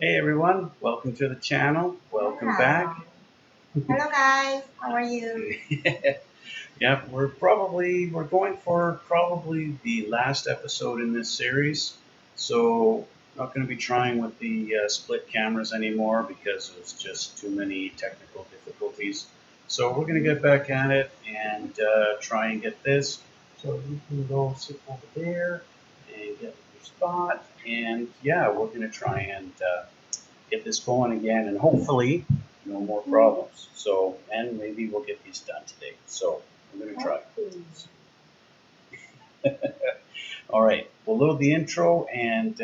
Hey everyone, welcome to the channel. Welcome back. Hello guys, how are you? Yep, we're going for probably the last episode in this series. So not going to be trying with the split cameras anymore because there's just too many technical difficulties. So we're going to get back at it and try and get this. So you can go sit over there and get your spot. And yeah, we're going to try and get this going again, and hopefully no more problems. So, and maybe we'll get these done today. So I'm going to try. All right, we'll load the intro and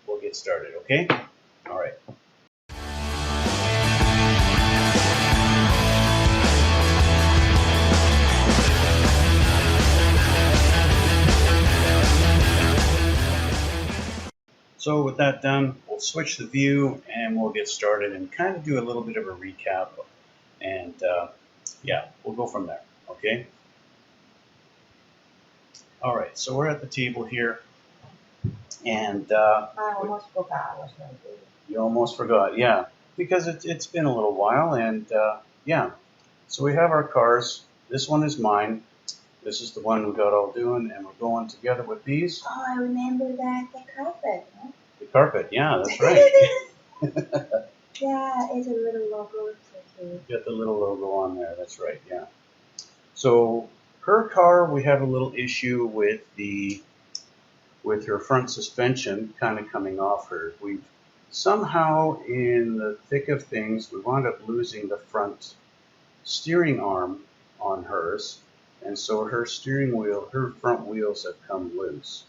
we'll get started, okay? All right. So with that done, we'll switch the view and we'll get started and kind of do a little bit of a recap. And yeah, we'll go from there, okay? All right, so we're at the table here. And I almost forgot what I did. you almost forgot, yeah, because it's been a little while, and yeah. So we have our cars. This one is mine. This is the one we got all doing, and we're going together with these. Oh, I remember that, the carpet, huh? The carpet, yeah, that's right. Yeah, it's a little logo. So Got the little logo on there. That's right, yeah. So her car, we have a little issue with her front suspension kind of coming off her. We've somehow, in the thick of things, we wound up losing the front steering arm on hers, and so her steering wheel, her front wheels have come loose,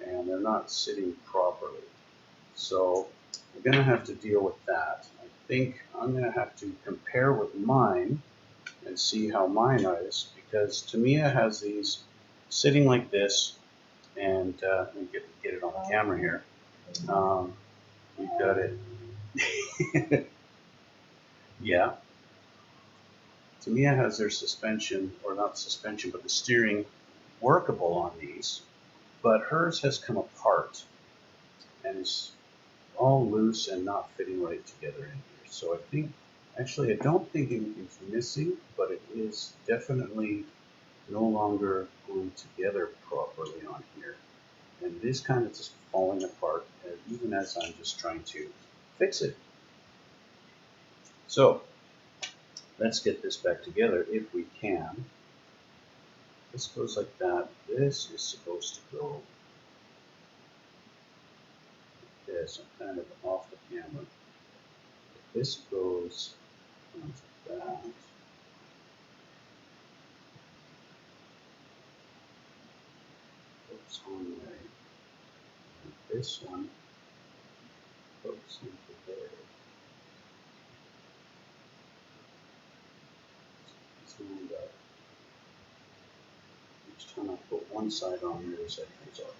and they're not sitting properly. So we're going to have to deal with that. I think I'm going to have to compare with mine and see how mine is, because Tamiya has these sitting like this, and let me get it on the camera here. We've got it. Yeah. Tamiya has their suspension, or not suspension, but the steering workable on these, but hers has come apart and is all loose and not fitting right together in here. So I think, actually, I don't think anything's missing, but it is definitely no longer glued together properly on here. And it is kind of just falling apart, even as I'm just trying to fix it. So let's get this back together if we can. This goes like that. This is supposed to go like this. I'm kind of off the camera. This goes like that. Goes one way. And this one goes into there. It's lined up. Each time I put one side on, the other side comes off.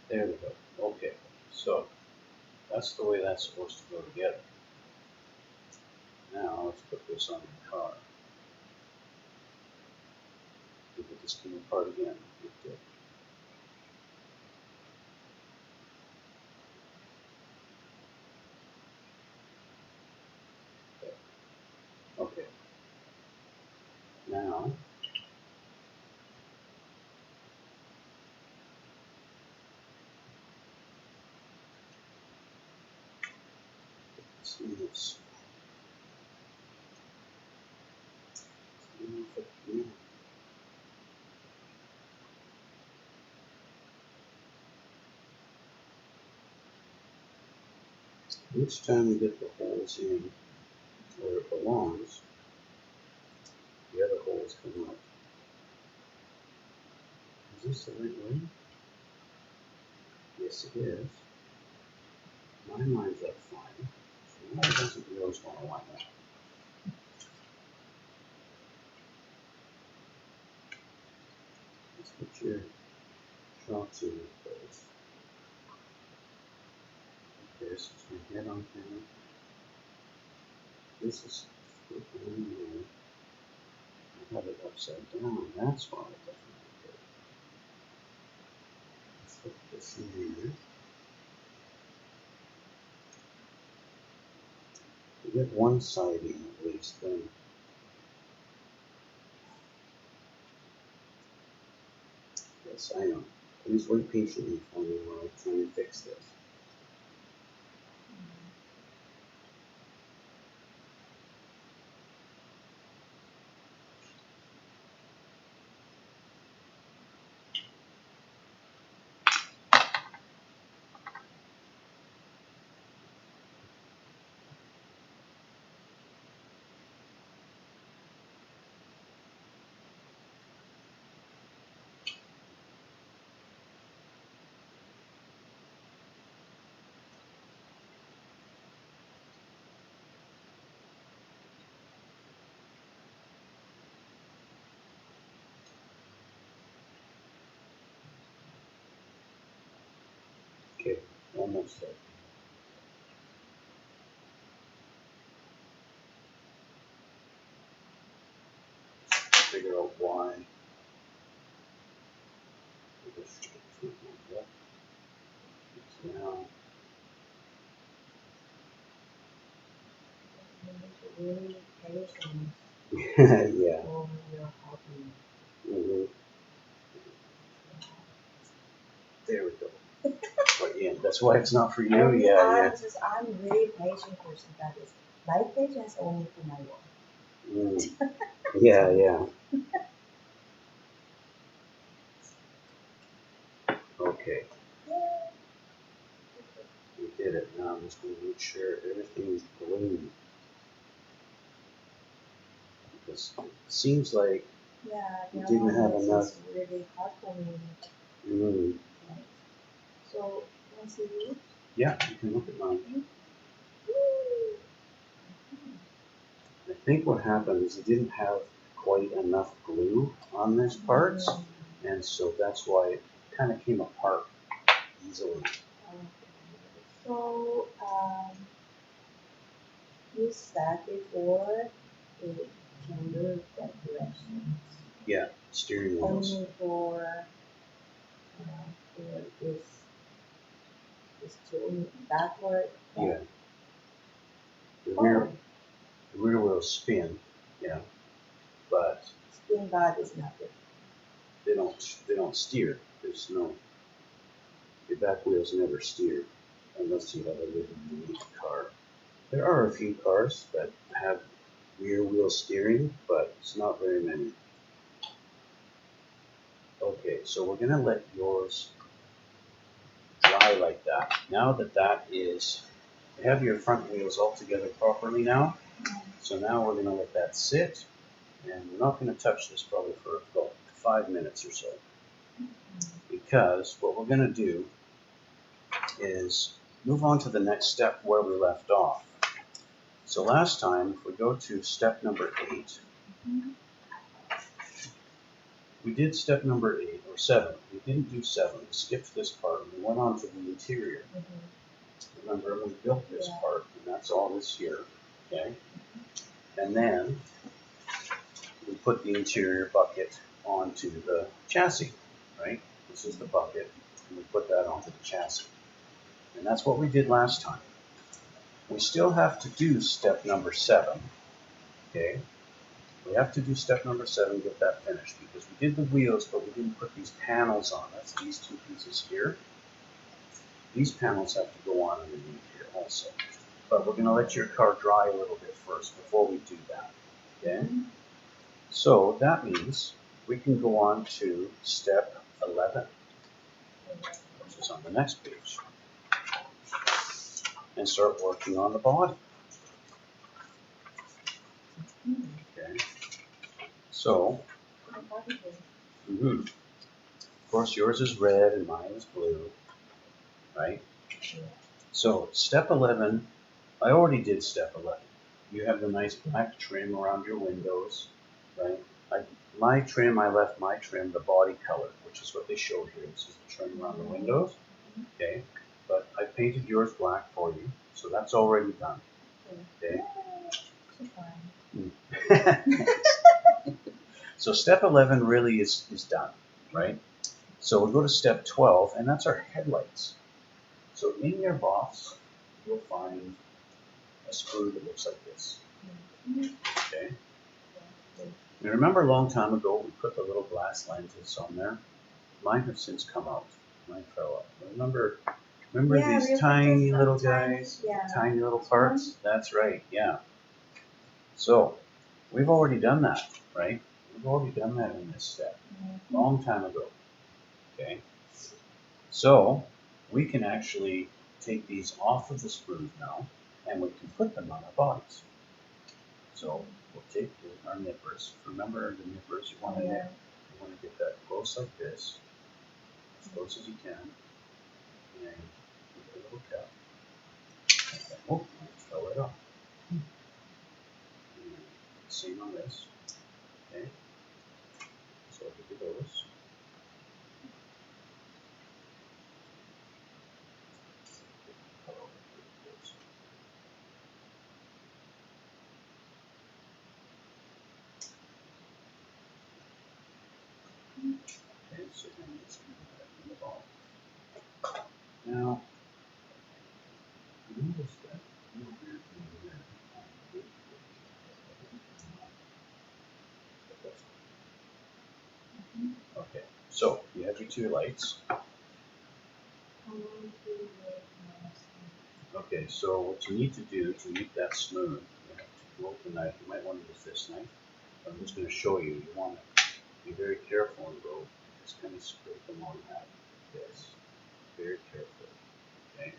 There we go. Okay, so that's the way that's supposed to go together. Now let's put this on the car. Look at this come apart again. Okay. Now see this. Each time we get the holes in where it belongs, the other holes come up. Is this the right way? Yes, it is. Mine lines up fine. So mine doesn't really want to line up. Let's put your shocks in place. this is my head on camera. This is I have it upside down. That's why it doesn't look good. Let's put this in here. We get one side in at least, then. Yes, I know. Please wait patiently for me while I try and fix this. Okay, almost there. Figure out why. Now, Really patient yeah. for your hobby. Mm-hmm. There we go. But yeah, that's why it's not for you. I'm really patient person. That is, my patience only for my work. Yeah. Okay, we did it. Now I'm just going to make sure everything is glued. Because it seems like Yeah, you didn't have enough. It's really hard for me. Mm. Okay. So, can you see? Yeah, you can look at mine. I think what happened is it didn't have quite enough glue on this parts, and so that's why it kind of came apart easily. Okay. So, you said before it can move that direction. Yeah, steering wheels. Only for this to backward. Yeah. The rear wheels spin. Yeah, but Spin bar is not good. they don't steer. There's no. Your back wheels never steer unless you have a really unique car. There are a few cars that have rear wheel steering, but it's not very many. Okay, so we're gonna let yours dry like that. Now that that is, you have your front wheels all together properly now. So now we're gonna let that sit, and we're not gonna touch this probably for about 5 minutes or so. Because what we're gonna do is move on to the next step where we left off. So last time, if we go to step number 8, we did step number 8 or 7. We didn't do 7. We skipped this part and we went on to the interior. Remember, we built this part, and that's all this here. Okay, and then we put the interior bucket onto the chassis. Right, this is the bucket, and we put that onto the chassis, and that's what we did last time. We still have to do step number 7. Okay, we have to do step number 7, get that finished, because we did the wheels, but we didn't put these panels on. That's these two pieces here. These panels have to go on underneath here also. But we're going to let your car dry a little bit first before we do that. Okay? So that means we can go on to step 11, which is on the next page, and start working on the body. Okay? So, of course, yours is red and mine is blue, right? So, step 11, I already did step 11. You have the nice black trim around your windows, right? My trim, I left my trim the body color, which is what they showed here. This is the trim around the windows, okay? but I painted yours black for you, so that's already done. Okay. So fun. So step 11 really is done, right? So we go to step 12, and that's our headlights. So in your box, you'll find a screw that looks like this. Okay. Now remember a long time ago we put the little glass lenses on there? Mine have since come out. Mine fell out. Remember Yeah, these we tiny put little tiny- guys? yeah. Tiny little parts? That's right, yeah. So we've already done that, right? We've already done that in this step. Long time ago. Okay. So we can actually take these off of the screws now and we can put them on our bodies. So we'll take our nippers. Remember the nippers, you want to nip. You want to get that close like this, as close as you can, and give it a little tap. Okay. Oh, it fell right off. And same on this. Okay. So I'll give you those. Okay, so then let's move that in the ball. Now, notice that little weird thing here. Okay, so you have your two lights. Okay, so what you need to do to make that smooth, you have to go with the knife. You might want to use this knife. I'm just going to show you. You want to be very careful and go. Just kind of scrape them on that. This. Very careful. Okay.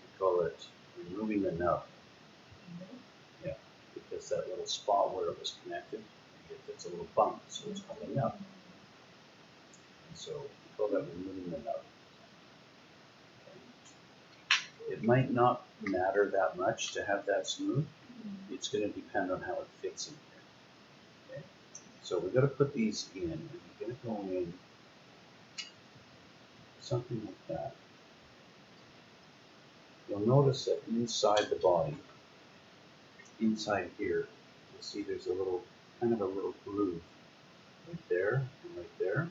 We call it removing the nub. Yeah, because that little spot where it was connected, it's a little bump, so it's called a nub. And so we call that removing the nub. Okay. It might not matter that much to have that smooth. It's going to depend on how it fits in here. Okay. So we've got to put these in, and you're going to go in something like that. You'll notice that inside the body, inside here, you'll see there's a little, kind of a little groove right there and right there.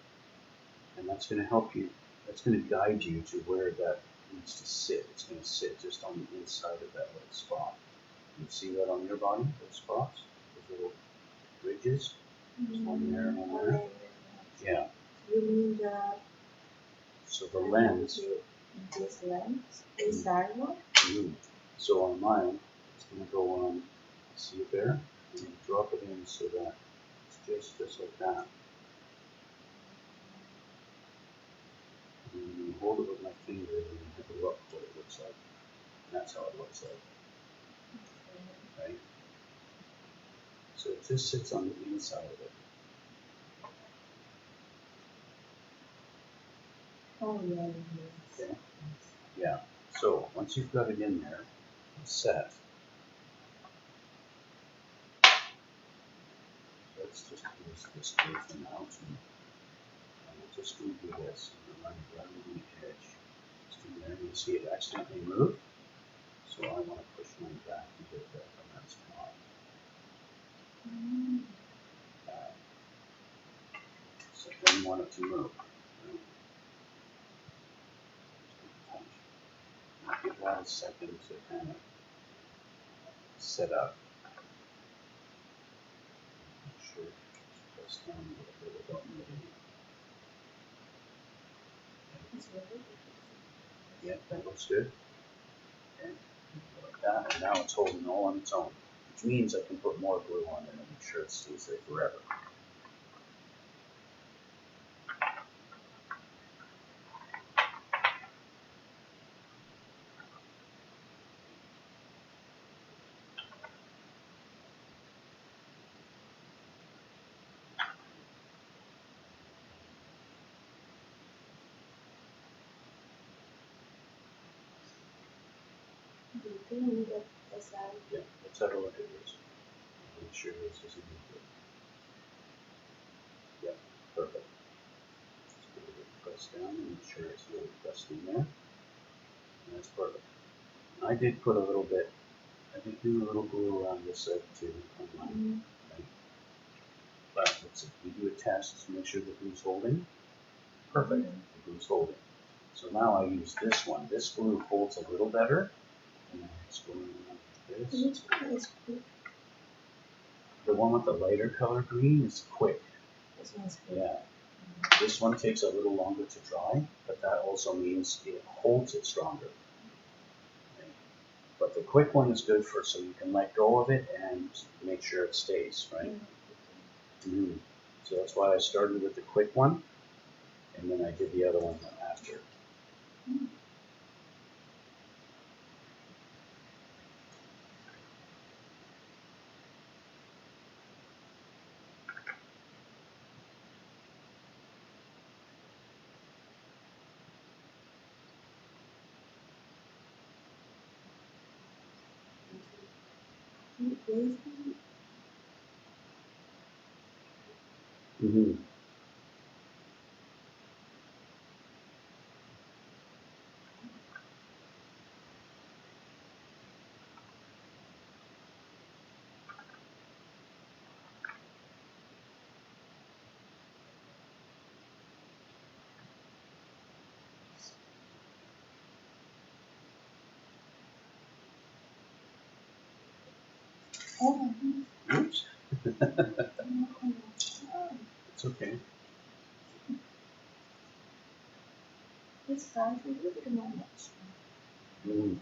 And that's going to help you, that's going to guide you to where that needs to sit. It's going to sit just on the inside of that little spot. You see that on your body, those spots, those little ridges? There's one there and one there. Yeah. You mean the So the lens. This lens inside one? So on mine, it's going to go on, see it there? And you drop it in so that it's just like that. And you hold it with my finger and you have a look what it looks like. And that's how it looks like. Right? So it just sits on the inside of it. Oh, yeah. Okay? Yeah. So once you've got it in there, it's set. Let's just use this glue for now. And we'll just do this and run it around the edge. Just in there. You see it accidentally moved. So I want to push mine back and get that from that spot. So then you want it to move. Right? Give that a second to kind of set up. Make sure it's pressed down a little bit without moving it. Yeah, that looks good. Okay. Like that, and now it's holding all on its own, which means I can put more glue on it and make sure it stays there forever. Do you need a side? Yeah, let's have a look at this. Make sure this isn't good. Yep, perfect. Just give it a press down and make sure it's really pressed in there. And that's perfect. I did put a little bit, I did do a little glue around this side too on mine. Right? But if we do a test to make sure the glue's holding, perfect, the glue's holding. So now I use this one. This glue holds a little better. And I'm just going like this. Which one is quick? The one with the lighter color green is quick. This one's quick. Yeah. This one takes a little longer to dry, but that also means it holds it stronger. Right? But the quick one is good for so you can let go of it and make sure it stays, right? Mm-hmm. So that's why I started with the quick one, and then I did the other one after. Mm-hmm. Oh. Oops. It's okay. It's fine for you, but not much. Mm.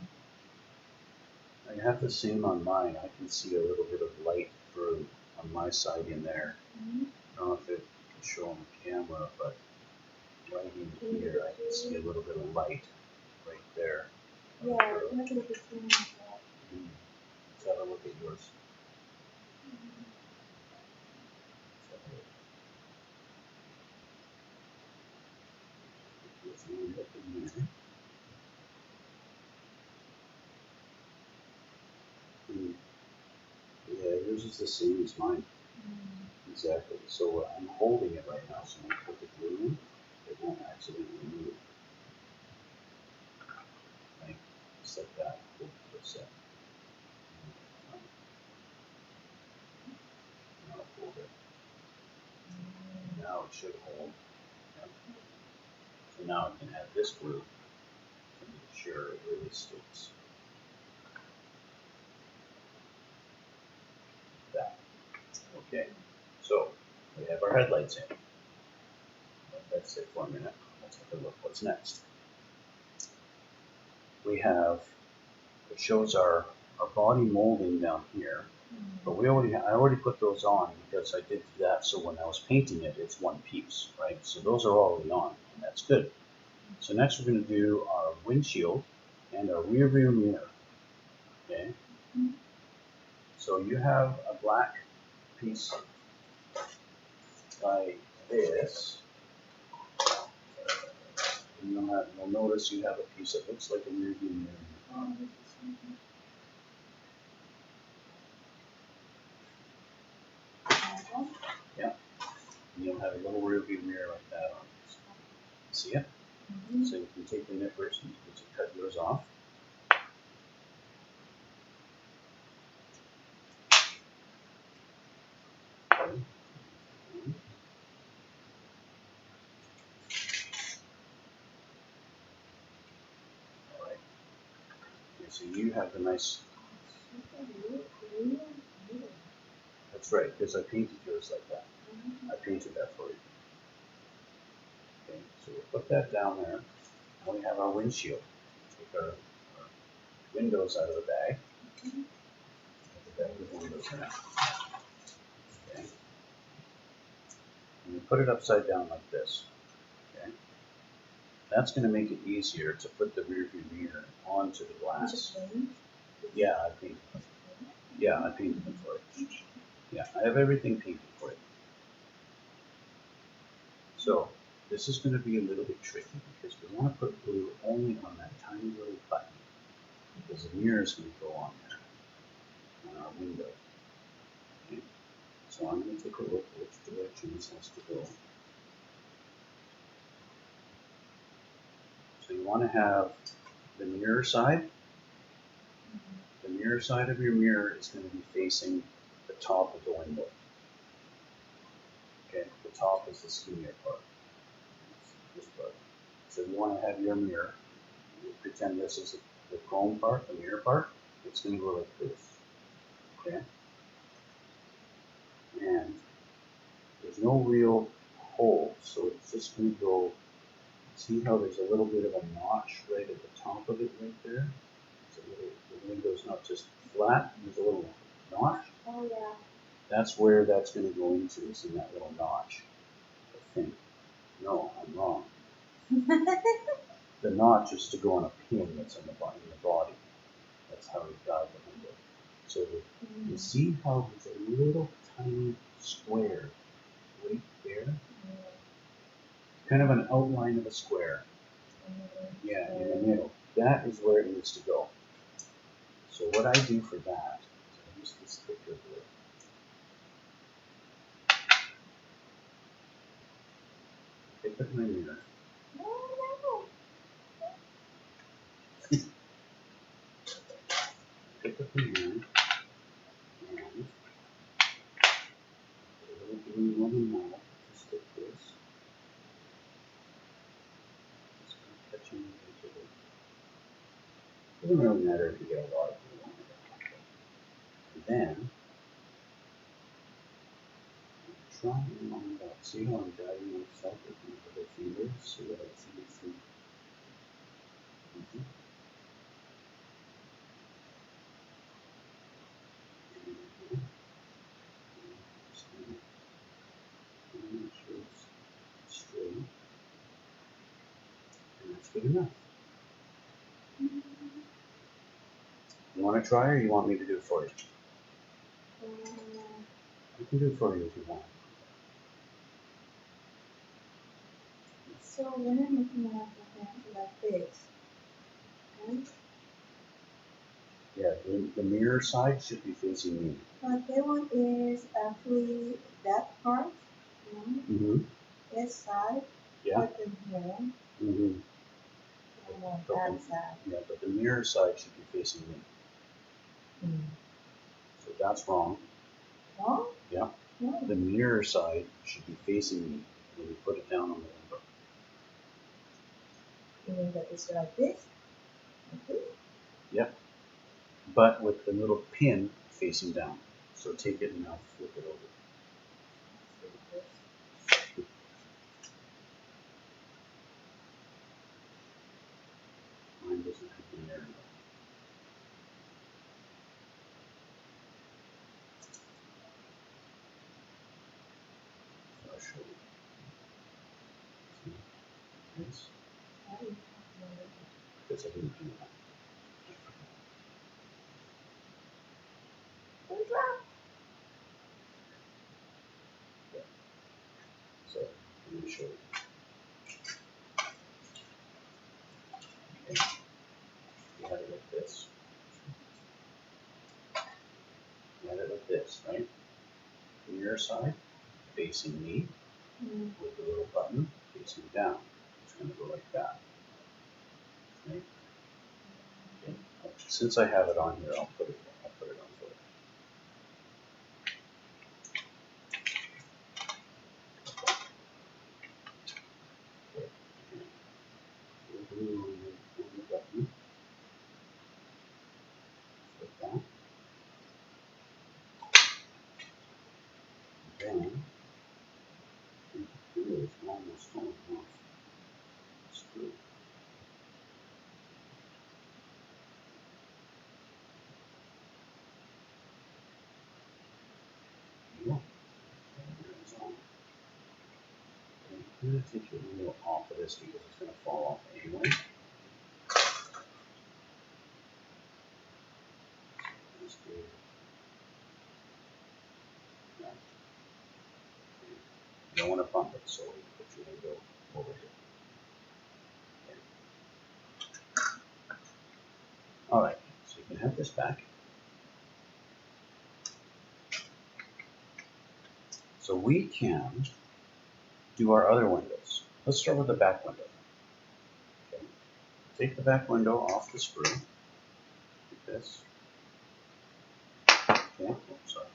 I have the same on mine. I can see a little bit of light through on my side in there. I don't know if it can show on the camera, but right in here I can see a little bit of light right there. Yeah, you have to look at something like that. Let's have a look at yours. Let's have a look. Look in here. Yeah, yours is the same as mine. Exactly. So I'm holding it right now, so when I put the glue in, it won't accidentally move. Right? Just like that. Hold it for a sec. Now hold it. Now it should hold. Yep. So now I can add this glue to make sure it really sticks. That. Okay. So we have our headlights in. Let that sit for a minute. Let's take a look. What's next? We have, it shows our body molding down here. But I already put those on because I did that so when I was painting it, it's one piece, right? So those are already on, and that's good. So next we're going to do our windshield and our rear view mirror, okay? So you have a black piece like this, and you'll notice you have a piece that looks like a rear view mirror. Yeah, and you'll have a little rear view mirror like that on it. See it? So you can take the nippers and you can just cut yours off. Okay. All right. Okay, so you have the nice. That's right, because I painted yours like that. I painted that for you. Okay, so we'll put that down there. Now we have our windshield. Take our windows out of the bag. Put the bag with windows in it. Okay. And we put it upside down like this. Okay. That's going to make it easier to put the rear view mirror onto the glass. Yeah, I painted them. Yeah, I painted them for you. Yeah, I have everything painted for you. So this is going to be a little bit tricky because we want to put glue only on that tiny little button because the mirror is going to go on there on our window. Okay. So I'm going to take a look at which direction this has to go. So you want to have the mirror side. The mirror side of your mirror is going to be facing the top of the window. Okay, the top is the skinnier part. This part. So you want to have your mirror. You pretend this is the chrome part, the mirror part. It's going to go like this. Okay? And there's no real hole, so it's just going to go. See how there's a little bit of a notch right at the top of it right there? The window's not just flat, there's a little notch. Oh yeah. That's where that's going to go into, is in that little notch. I think. No, I'm wrong. The notch is to go on a pin that's in the body. That's how we guide the window. So you see how there's a little tiny square right there? Kind of an outline of a square. Yeah, in the middle. That is where it needs to go. So what I do for that is I use this thicker glue. Pick up my mirror. Pick up the mirror and put a little glue on the mouth to stick this. Just touching the edge of it. Doesn't really matter if you get a lot of glue on it. And then try and line it up. See how I'm guiding myself with my little fingers so that it's easy. Make sure it's straight. And that's good enough. You want to try or you want me to do it for you? I can do it for you if you want. So when I'm looking at the hand like this, right? Yeah, the mirror side should be facing me. But that one is actually that part, Mm-hmm. this side, Yeah. but the hand, Mm-hmm. and on that side. Yeah, but the mirror side should be facing me. So that's wrong. Wrong? Yeah. No. The mirror side should be facing me when you put it down on the window. You mean that it's like this? Like this? Yep. But with the little pin facing down. So take it and now flip it over. Mine doesn't have the mirror. So I'll show you. See this? Because I didn't do that. So let me show you. Okay. You have it like this. You have it like this, right? The mirror side facing me with the little button facing down. It's going to go like that. Right? Okay. Since I have it on here, I'll put it on for you. Okay. Glue on the button. Like that. Then the glue is almost falling off. Screw. Yeah. There it's on. Okay. I'm going to take your window off of this because it's going to fall off anyway. Just do that. You don't want to bump it, so you put your window over here. Okay. All right, so you can have this back. So we can do our other windows. Let's start with the back window. Okay. Take the back window off the screw, like this. Okay. Oops, sorry.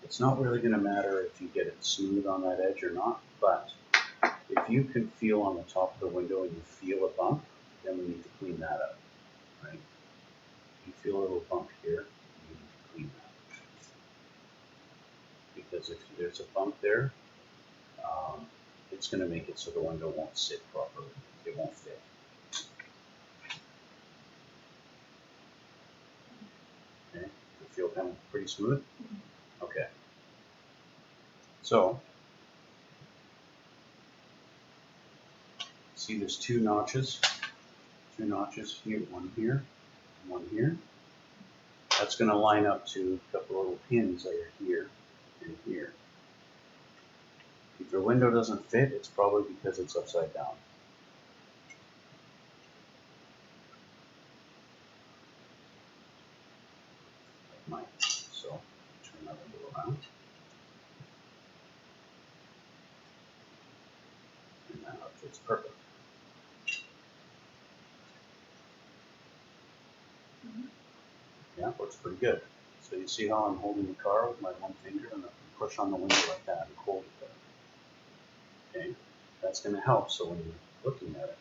It's not really going to matter if you get it smooth on that edge or not, but if you can feel on the top of the window and you feel a bump, then we need to clean that up, right? You feel a little bump here, you need to clean that. Because if there's a bump there, it's going to make it so the window won't sit properly. It won't fit. Okay, you feel kind of pretty smooth? Okay. So, see there's two notches here, one here, and one here. That's going to line up to a couple little pins that are here and here. If your window doesn't fit, it's probably because it's upside down. Like mine. So, turn that window around. And now it fits perfect. Yeah, works pretty good. So you see how I'm holding the car with my one finger and I push on the window like that and hold it there. Okay, that's going to help. So when you're looking at it,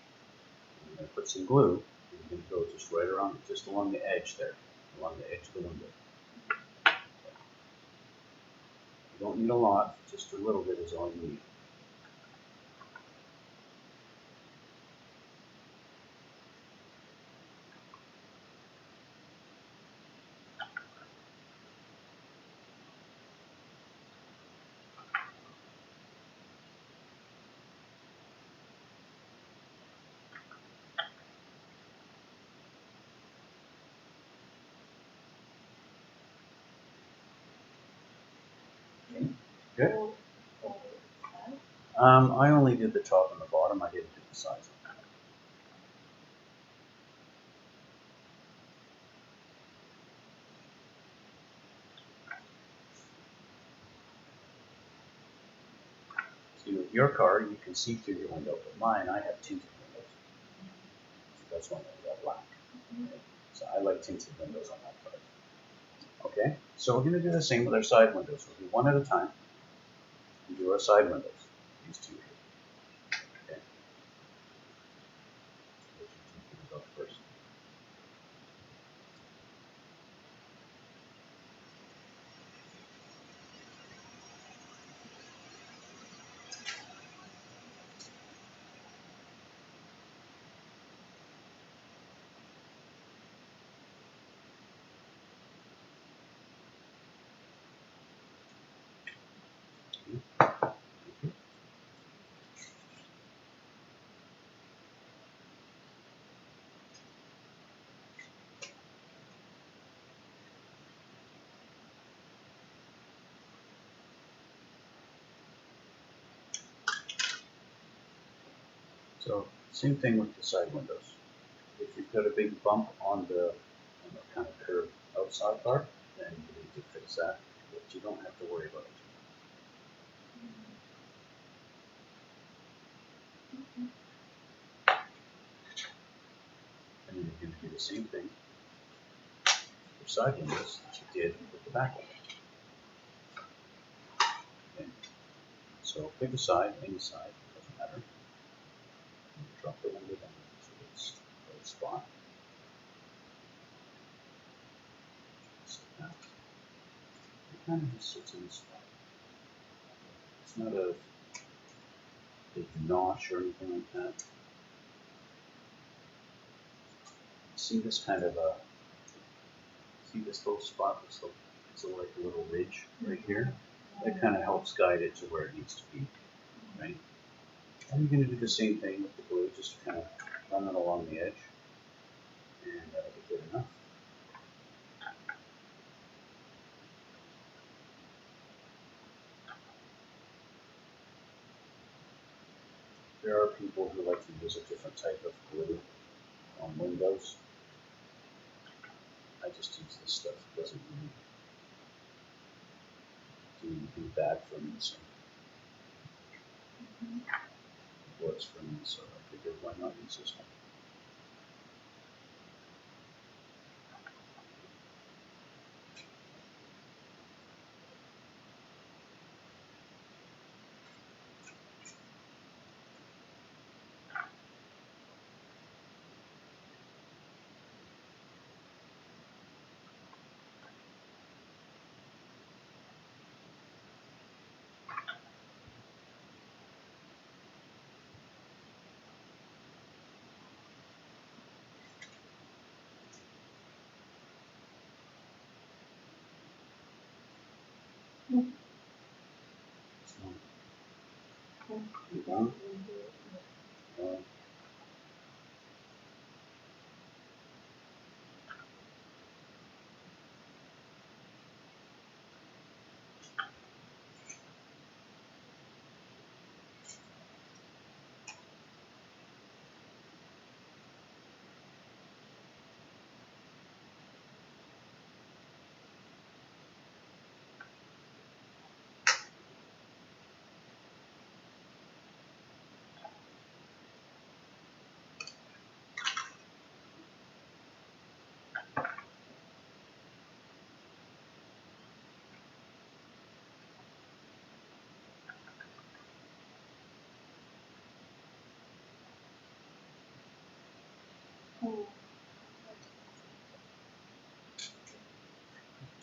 I'm going to put some glue. And you're going to go just right around, just along the edge there, along the edge of the window. You don't need a lot, just a little bit is all you need. Good. I only did the top and the bottom. I didn't do the sides. See, with your car, you can see through your window, but mine, I have tinted windows. So that's why I got black. So I like tinted windows on that car. Okay, so we're going to do the same with our side windows. We'll do one at a time and do our side windows. These two here. Okay. Go first. So same thing with the side windows. If you've got a big bump on the kind of curved outside part, then you need to fix that, but you don't have to worry about it. And then you're going to do the same thing for side windows that you did with the back window. Okay. So pick a side, any side, doesn't matter. Drop the window down to its right spot. Sit down. It kind of just sits in the spot. It's not a big notch or anything like that. See this kind of see this little spot, this little, it's like a little ridge right here. That kind of helps guide it to where it needs to be, right? And you're going to do the same thing with the glue, just kind of run it along the edge, and that'll be good enough. There are people who like to use a different type of glue on windows. I just use this stuff. It doesn't really do anything bad for me, so it works for me, so I figured why not use this one. You done?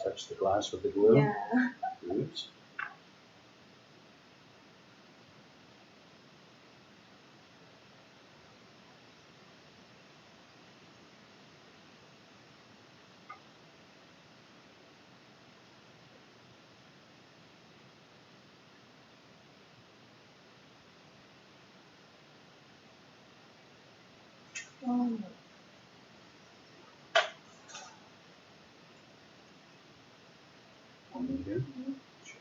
Touch the glass with the glue. Yeah. Oops. Want me to? Sure.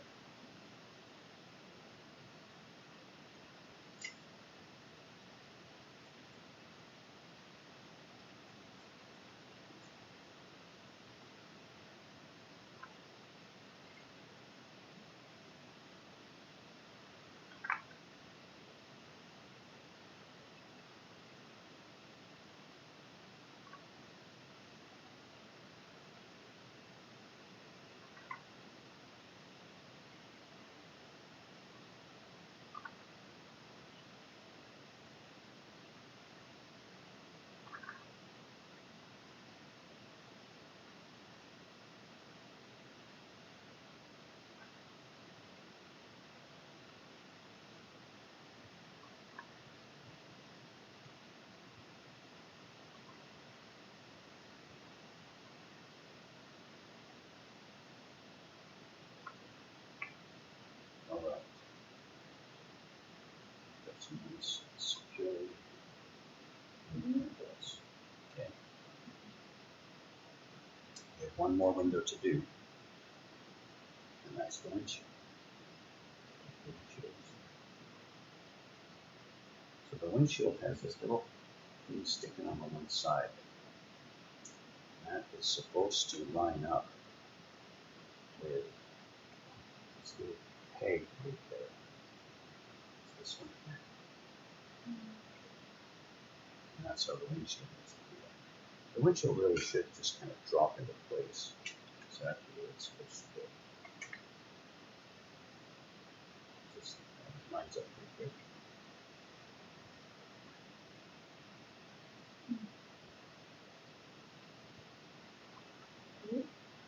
All right. That's nice, securely. Yes. Okay. We have one more window to do, and that's the windshield. So the windshield has this little thing sticking on the one side. That is supposed to line up with this little peg right there. It's this one here. And that's how the windshield needs to be. The windshield really should just kind of drop into place exactly where it's supposed to go. Just lines up pretty good.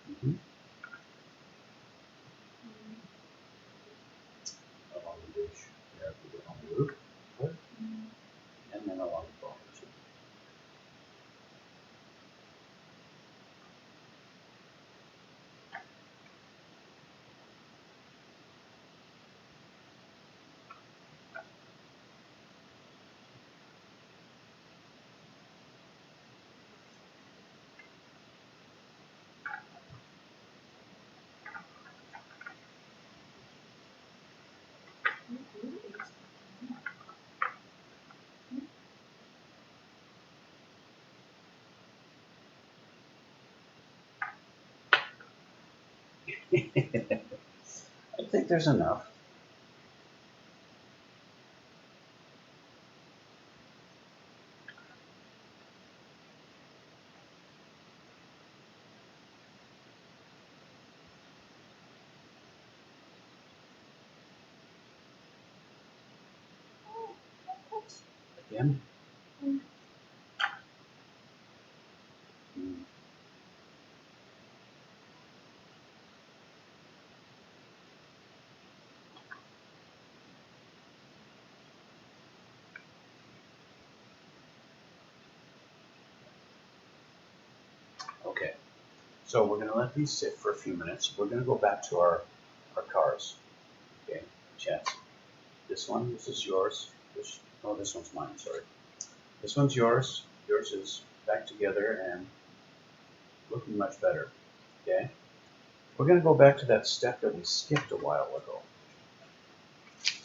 Mm-hmm. Along the ridge, there, put it on the roof, and then along the bottom too. I think there's enough. Again. Mm. Okay, so we're going to let these sit for a few minutes. We're going to go back to our cars. Okay, chat. This one, this is yours. This one's mine, sorry. This one's yours. Yours is back together and looking much better. Okay? We're going to go back to that step that we skipped a while ago.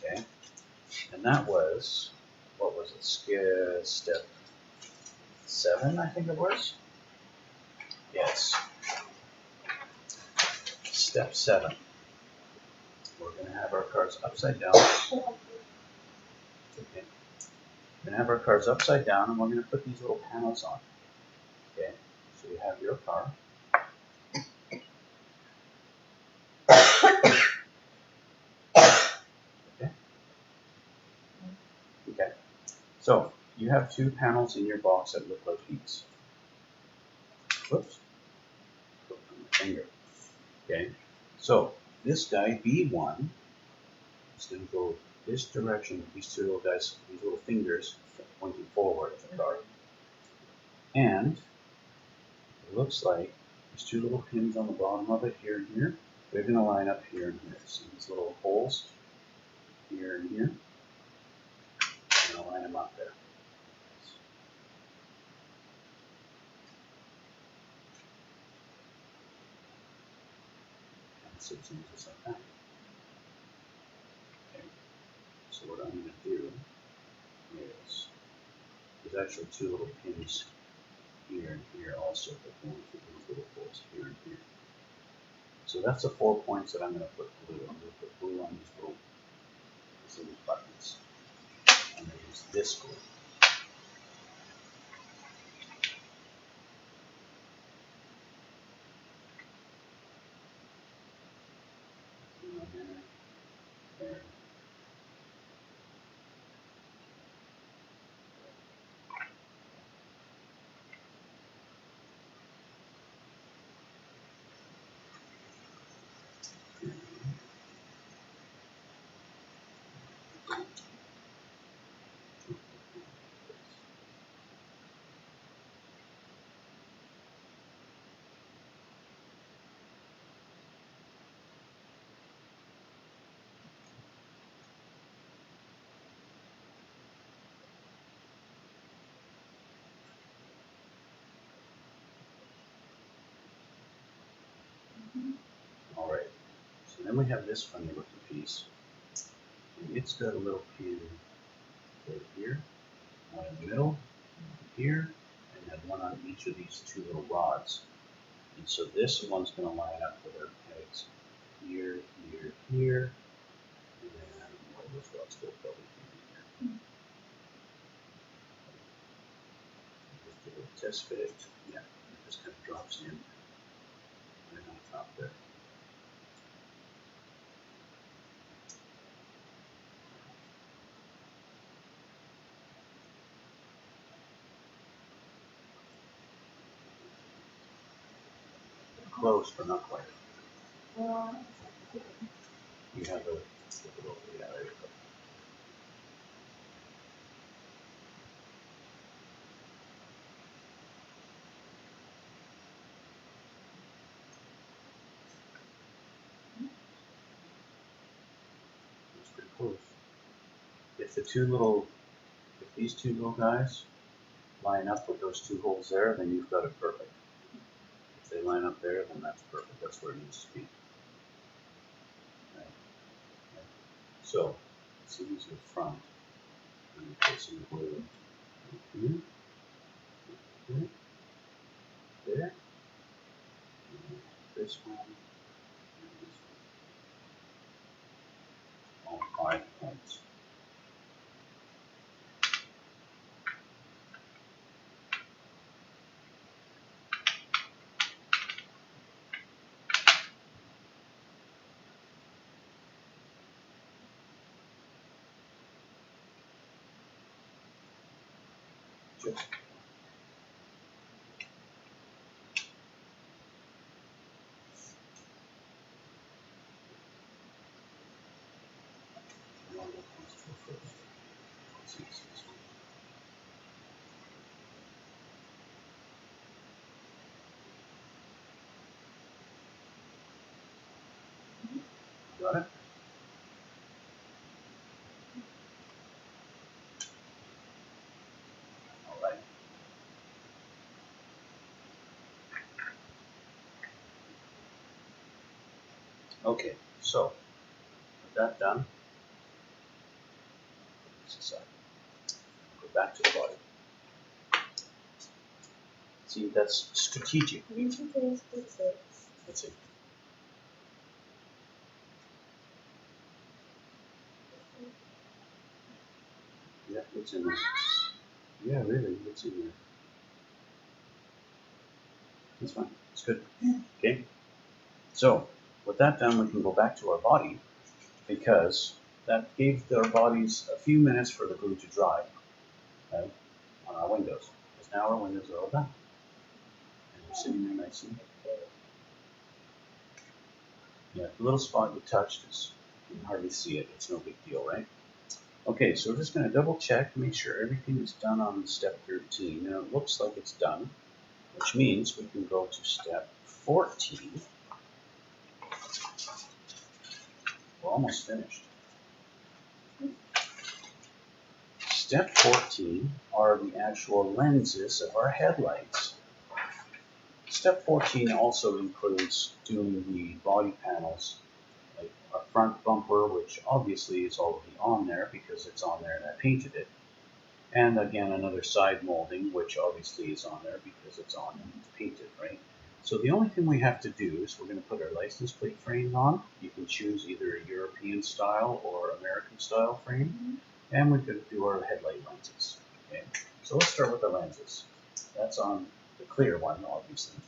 Okay? And that was, what was it? Step 7, I think it was? Yes. Step 7. We're going to have our cards upside down. Okay. We're going to have our cards upside down and we're going to put these little panels on. Okay? So you have your car. Okay? Okay. So you have 2 panels in your box that look like these. Whoops. Put on my finger. Okay. So this guy B1 is going to go this direction with these 2 little guys, these little fingers pointing forward of the car. And it looks like these 2 little pins on the bottom of it here and here, they're going to line up here and here. See these little holes here and here? I'm going to line them up there. And so it's just like that. Okay. So what I'm going to do is, there's actually 2 little pins here and here also, but going through these little holes here and here. So that's the 4 points that I'm going to put blue. I'm going to put blue on these little buttons. I'm going to use this glue. There. All right. So then we have this funny looking piece. And it's got a little pin right here, one in the middle, here, and then one on each of these 2 little rods. And so this one's going to line up with our pegs here, here, here, and then one of those rods go probably here. Just a little test fit. Yeah, it just kind of drops in right on top there. Close, but not quite. You have a little, yeah, there you go. That's pretty close. If these 2 little guys line up with those 2 holes there, then you've got it perfect. If they line up there, then that's perfect. That's where it needs to be. Right. Right. So, see these in front. And put some glue here, here, there, and this one, and good. Got it? All right. Okay, so with that done, go back to the body. See, that's strategic. That's it. Yeah, it's in there. Yeah, really, it's in there. That's fine. It's good. Okay. So with that done, we can go back to our body because that gave our bodies a few minutes for the glue to dry, okay, on our windows. Because now our windows are all done. And they're sitting there nicely. Yeah, the little spot you touched is, you can hardly see it. It's no big deal, right? Okay, so we're just going to double check, make sure everything is done on step 13. Now it looks like it's done, which means we can go to step 14. We're almost finished. Step 14 are the actual lenses of our headlights. Step 14 also includes doing the body panels, like our front bumper, which obviously is already on there because it's on there and I painted it. And again, another side molding, which obviously is on there because it's on and it's painted, right? So the only thing we have to do is we're going to put our license plate frame on. You can choose either a European style or American style frame. And we're going to do our headlight lenses. Okay, so let's start with the lenses. That's on the clear one, obviously.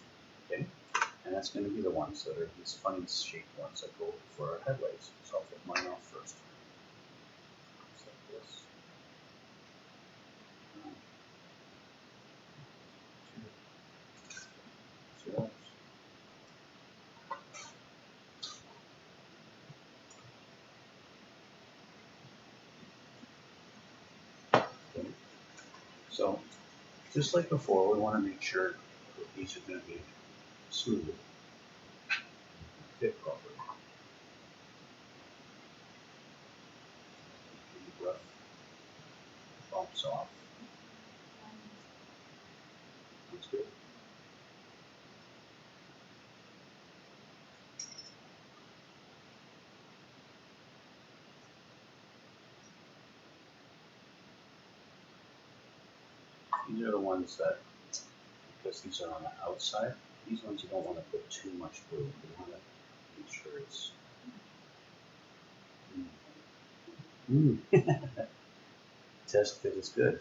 Okay, and that's going to be the ones that are these funny shaped ones that go for our headlights. So I'll put mine off first. Just like this. Two. Okay. So, just like before, we want to make sure that these are going to be smooth, fit properly. The rough bumps off. That's good. These are the ones that, because these are on the outside, these ones you don't want to put too much glue. You want to make sure it's. Test fit is good.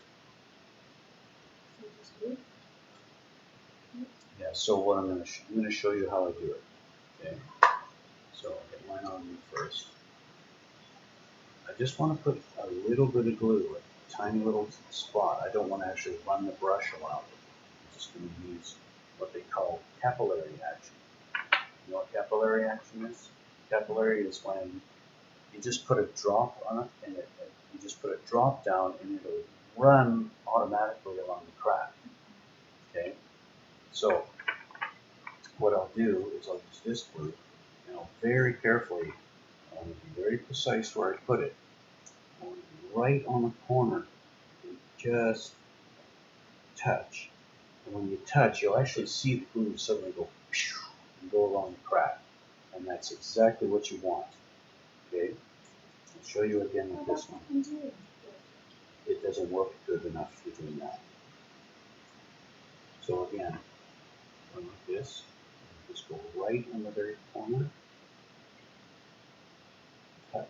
Yeah. So what I'm going to show you how I do it. Okay. So I'll get mine on me first. I just want to put a little bit of glue, a tiny little spot. I don't want to actually run the brush around it. I'm just going to use what they call capillary action. You know what capillary action is? Capillary is when you just put a drop on it, and you just put a drop down, and it'll run automatically along the crack. Okay. So what I'll do is I'll use this glue, and I'll very carefully, I want to be very precise where I put it. I want to be right on the corner, and just touch. And when you touch, you'll actually see the glue suddenly go and go along the crack. And that's exactly what you want. Okay? I'll show you again with this one. It doesn't work good enough for doing that. So again, run like this. Just go right on the very corner. Touch.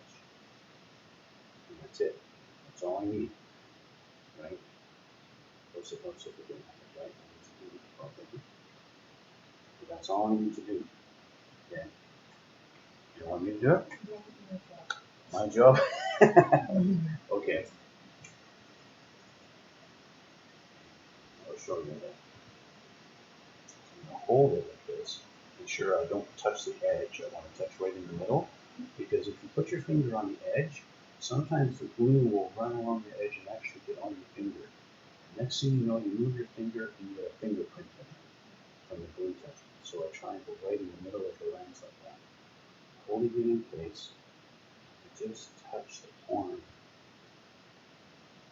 And that's it. That's all I need. Right? Close it again. Right? So that's all I need to do. Okay? You want me to do it? My job? Okay. show you that. I'm going to hold it like this. Be sure I don't touch the edge. I want to touch right in the middle, because if you put your finger on the edge, sometimes the glue will run along the edge and actually get on your finger. Next thing you know, you move your finger and you get a fingerprint in it from the glue touching. So I try and go right in the middle of the lens like that. Holding it in place, you just touch the corner.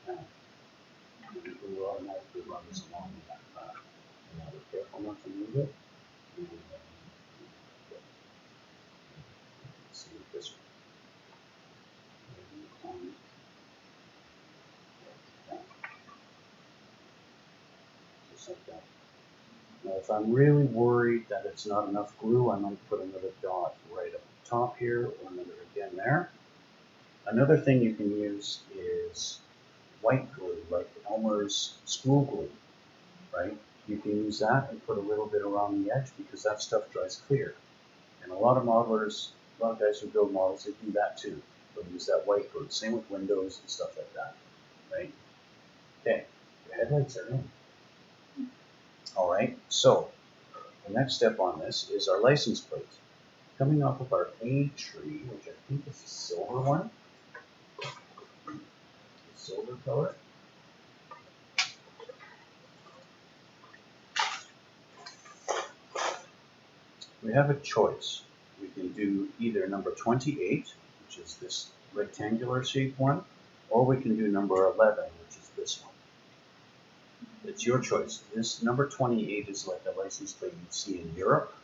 Now, the glue automatically runs along that path. And now we're careful not to move it. And, see this one. Just like that. Now, if I'm really worried that it's not enough glue, I might put another dot right up the top here, or another again there. Another thing you can use is white glue, like Elmer's school glue, right? You can use that and put a little bit around the edge because that stuff dries clear. And a lot of modelers, a lot of guys who build models, they do that too. They'll use that white glue. Same with windows and stuff like that, right? Okay, the headlights are in. All right, so the next step on this is our license plate. Coming off of our A tree, which I think is the silver one, the silver color. We have a choice. We can do either number 28, which is this rectangular shaped one, or we can do number 11, which is this one. It's your choice. This number 28 is like a license plate you see in Europe.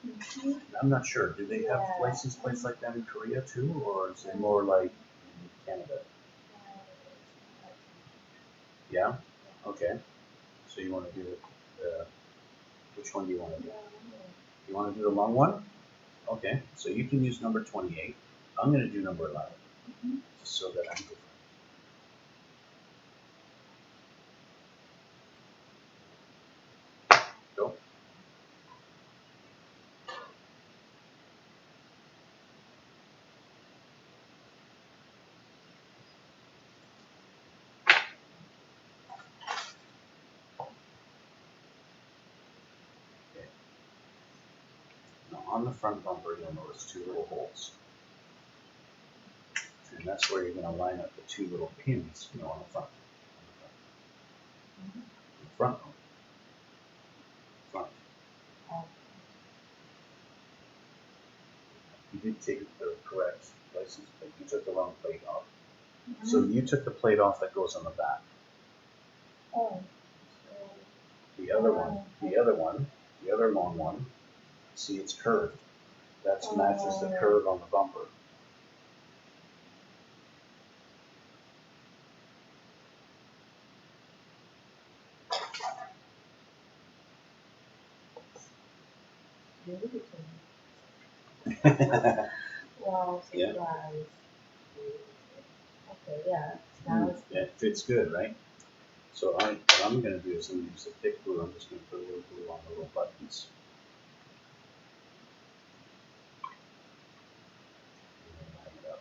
Mm-hmm. I'm not sure. Do they have license plates like that in Korea too, or is it more like in Canada? Yeah? Okay. So you want to do which one do you want to do? You want to do the long one? Okay. So you can use number 28. I'm going to do number 11, just so that I'm different. Go. Okay. Now on the front bumper, you'll notice two little holes. And that's where you're going to line up the two little pins, on the front. The front. Front. You did take the correct license plate. You took the wrong plate off. So you took the plate off that goes on the back. Oh. The other one, the other long one, see it's curved. That matches the curve on the bumper. Wow, surprise. Yeah. Okay, yeah. Now it's Yeah, it fits good, right? So what I'm going to do is I'm going to use a thick glue. I'm just going to put a little glue on the little buttons. And then line it up.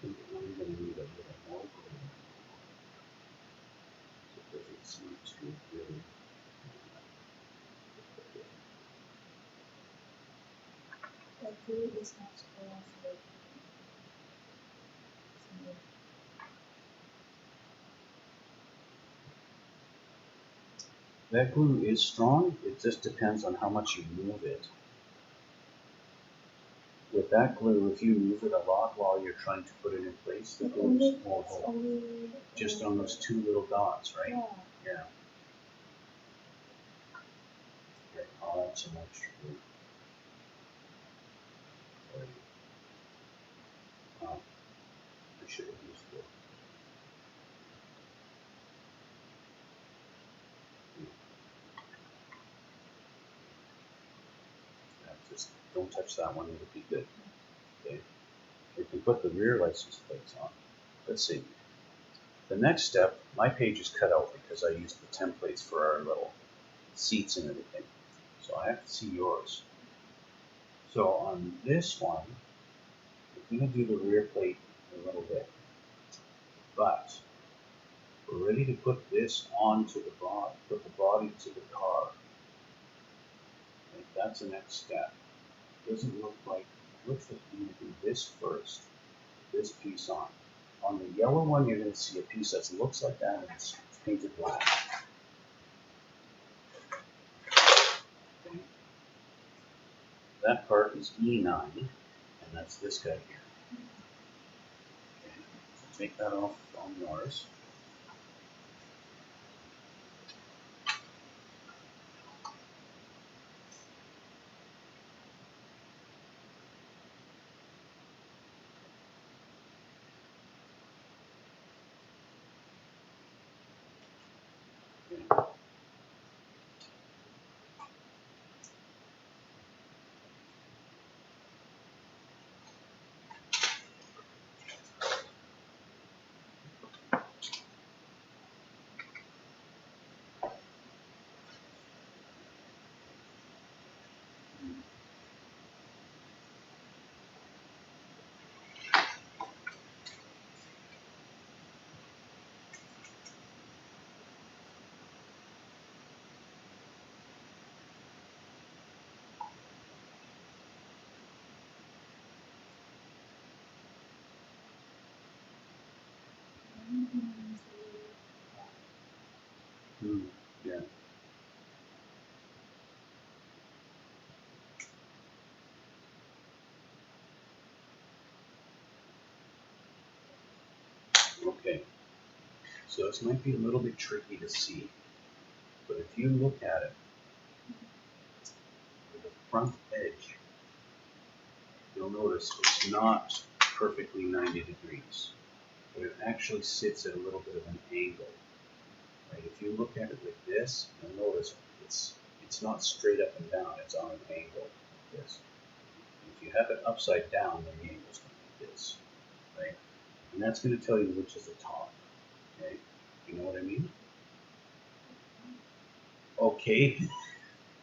I'm going to need a little more glue. So it doesn't seem too really. the glue is not strong. That glue is strong. It just depends on how much you move it. With that glue, if you move it a lot while you're trying to put it in place, the glue won't hold. Just on those two little dots, right? Yeah. Yeah. Okay, I'll add some extra glue. I should have used glue. Don't touch that one, it'll be good. Okay. We can put the rear license plates on. Let's see. The next step, my page is cut out because I used the templates for our little seats and everything. So I have to see yours. So on this one, we're going to do the rear plate in a little bit. But we're ready to put this onto the body, put the body to the car. And that's the next step. It doesn't look like, it looks like you need to do this first, this piece on. On the yellow one, you're going to see a piece that looks like that and it's painted black. Okay. That part is E9, and that's this guy here. Okay. So take that off on yours. Okay. Yeah. Okay. So this might be a little bit tricky to see, but if you look at it, the front edge, you'll notice it's not perfectly 90 degrees, but it actually sits at a little bit of an angle. Right? If you look at it like this, you'll notice it's not straight up and down, it's on an angle like this. And if you have it upside down, then the angle's going to be this. Right? And that's going to tell you which is the top. Okay? You know what I mean? Okay.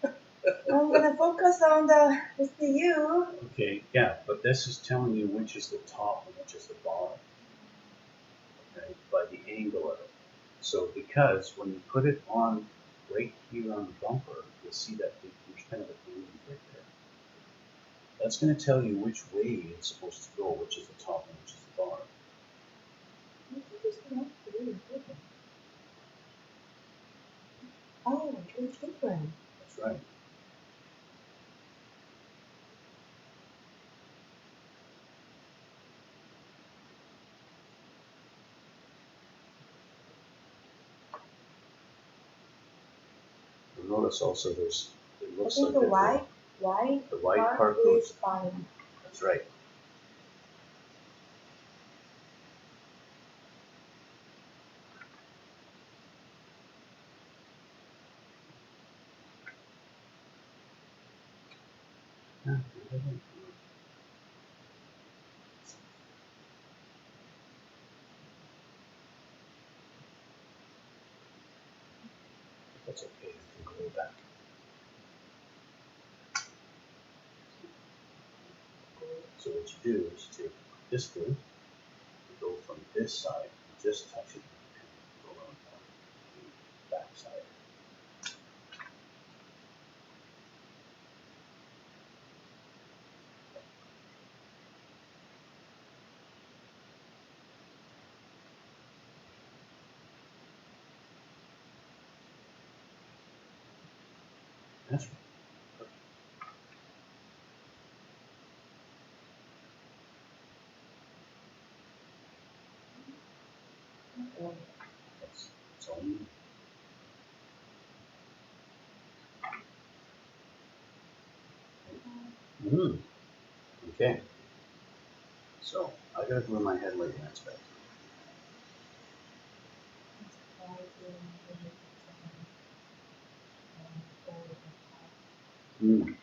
I'm gonna focus on the you. Okay, yeah, but this is telling you which is the top and which is the bottom, okay, by the angle of it. So because when you put it on right here on the bumper, you'll see that there's kind of a groove right there. That's going to tell you which way it's supposed to go, which is the top and which is the bottom. I think it's not really different. Oh, it's different. That's right. You'll notice also it I looks think like the there's white part is goes. fine. That's right. Yeah, that's okay. You can go back. So what you do is take this glue, you go from this side, you just touch it, and go around the back side. That's right. That's all you need. Mm. Okay. So I gotta glue my headlight lights back. Mm.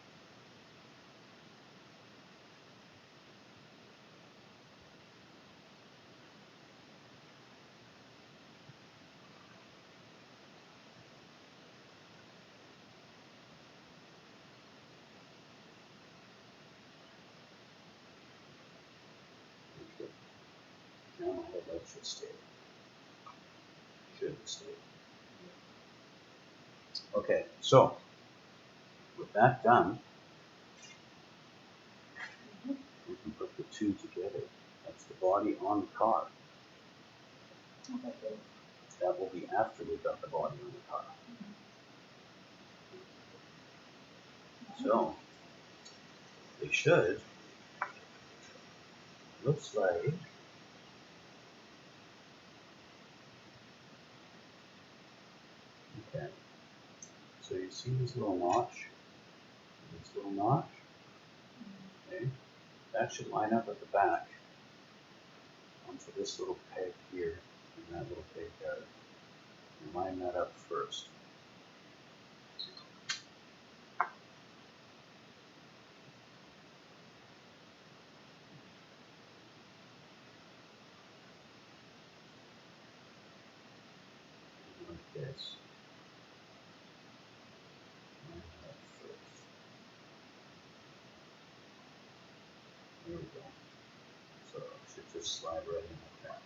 should stay. Should stay. Okay, so with that done, we can put the two together. That's the body on the car. That will be after we've got the body on the car. So they should. Looks like. Okay. So you see this little notch? This little notch? Okay. That should line up at the back onto this little peg here and that little peg there. And line that up first. Like this. Line that up first. There we go. So it should just slide right in like that.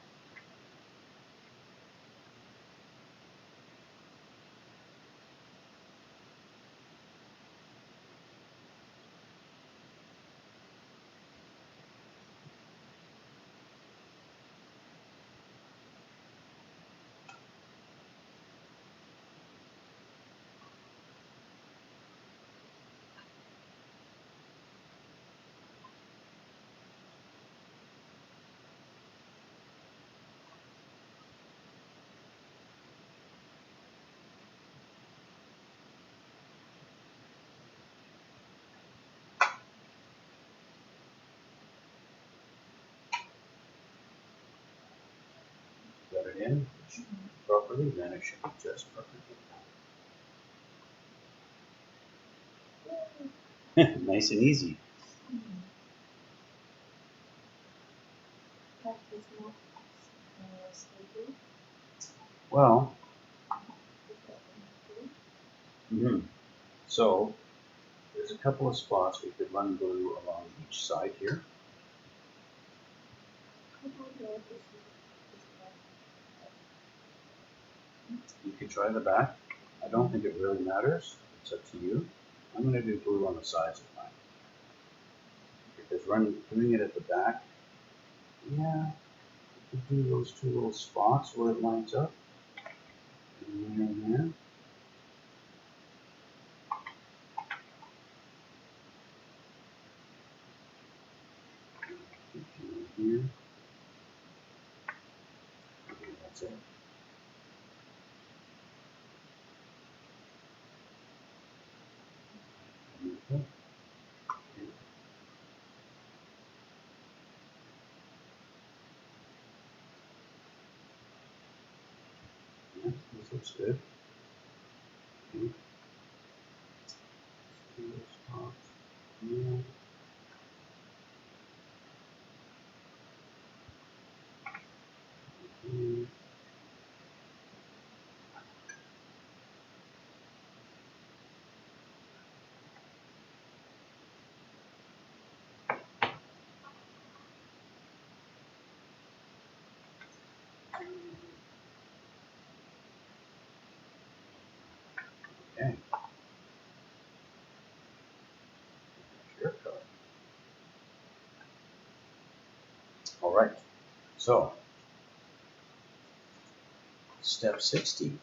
Got it in properly, then it should adjust perfectly. Nice and easy. Well, so there's a couple of spots we could run glue along each side here. You could try the back. I don't think it really matters. It's up to you. I'm going to do glue on the sides of mine. Because doing it at the back, yeah, you could do those two little spots where it lines up. And there. Here. Okay, that's it. Okay. Yeah, this looks good. Okay. Two little spots. Yeah. Okay. Okay. Sure. All right. So, step 60.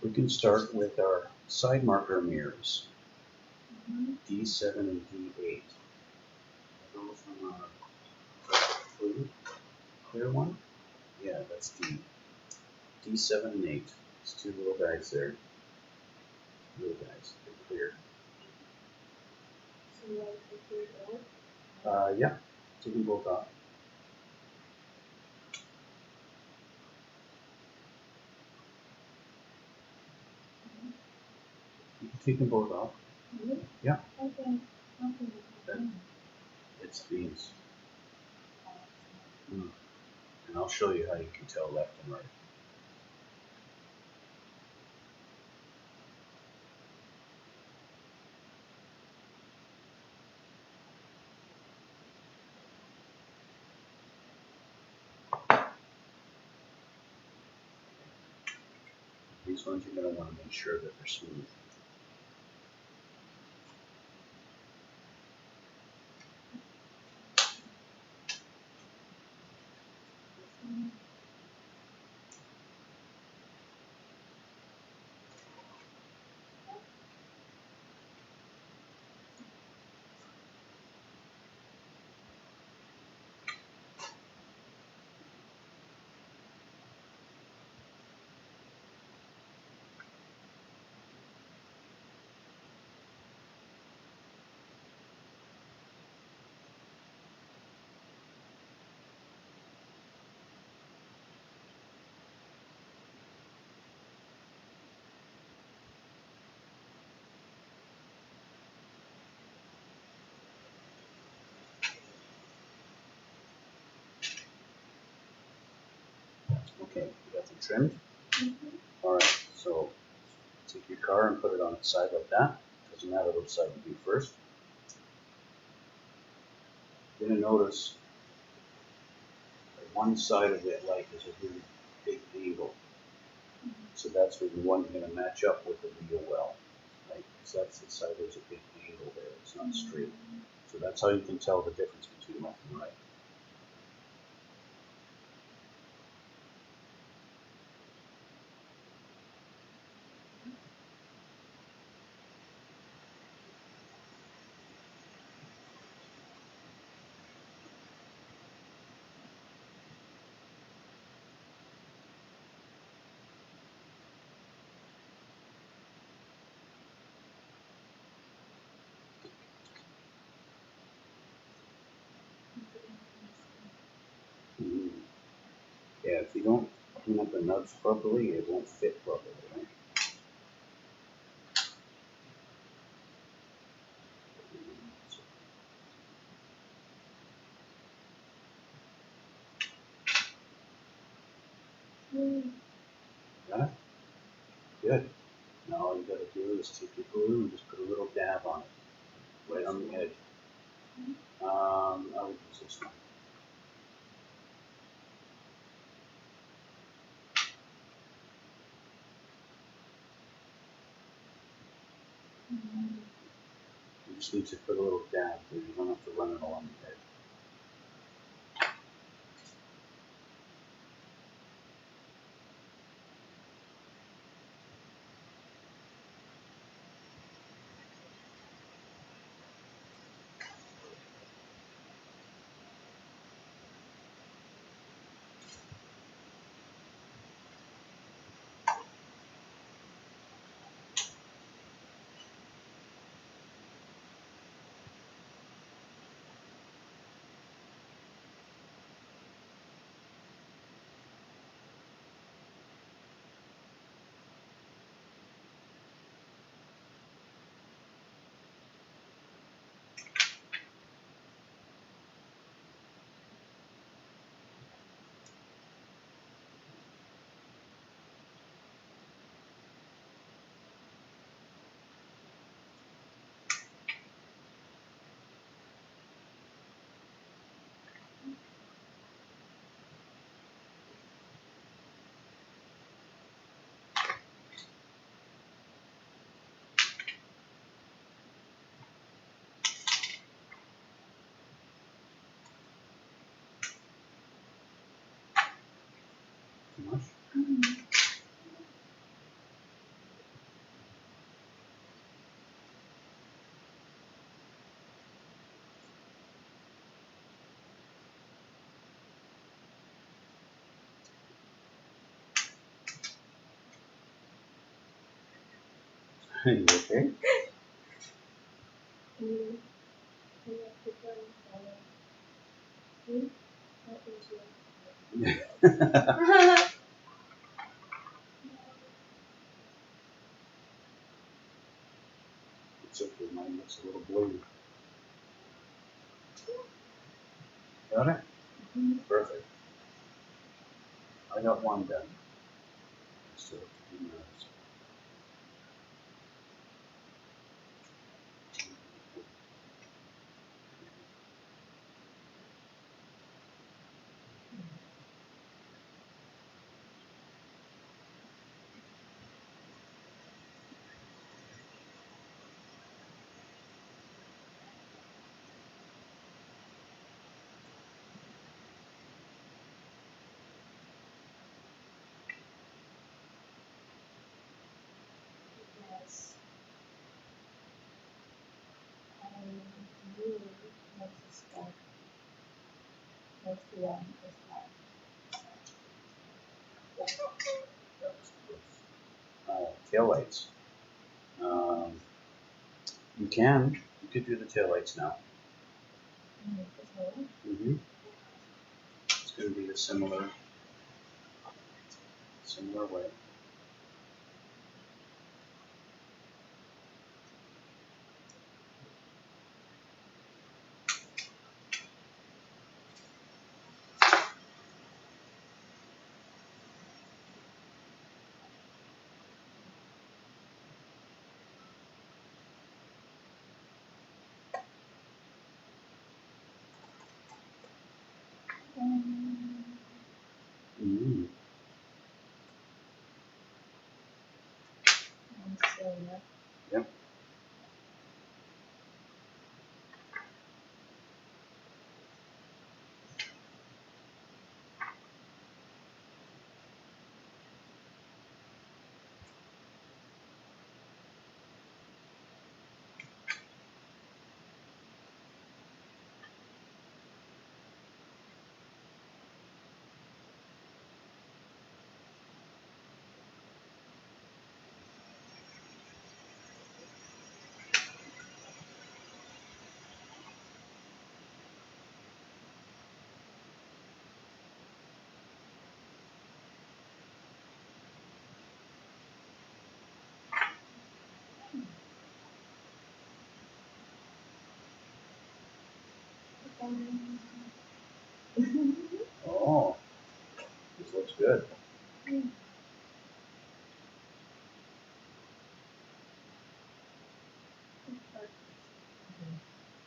We can start with our side marker mirrors, D7 and D8. Are those from blue, clear one? Yeah, that's D. D7 and 8. It's two little guys there. Little guys, they're clear. So you want to take it off? Yeah, take them both off. You can take them both off. Really? Yeah. Okay. Then it's these. And I'll show you how you can tell left and right. These ones you're going to want to make sure that they're smooth. Okay, you got them trimmed? Mm-hmm. All right, so take your car and put it on its side like that. Doesn't matter which side you do first. You're going to notice that one side of the light is a really big angle. So that's where you want, you're going to match up with the wheel well, right? Because that's the side, there's a big angle there, it's not straight. So that's how you can tell the difference between left and right. Mhm. Yeah, if you don't clean up the nuts properly, it won't fit properly, right? Got it? Good. Now all you got to do is take your glue and just put a little dab on it, right on the edge. I would use this one. You just need to put a little dab there. You don't have to run it along the edge. Too much? You okay? It's okay, mine looks a little blue. Got it? Perfect. I got one done. So, who knows? Yes. I really want to start next one is that. Tail lights. You can. You could do the tail lights now. Mm-hmm. It's going to be a similar way. Mm-hmm. Yep. Oh, this looks good.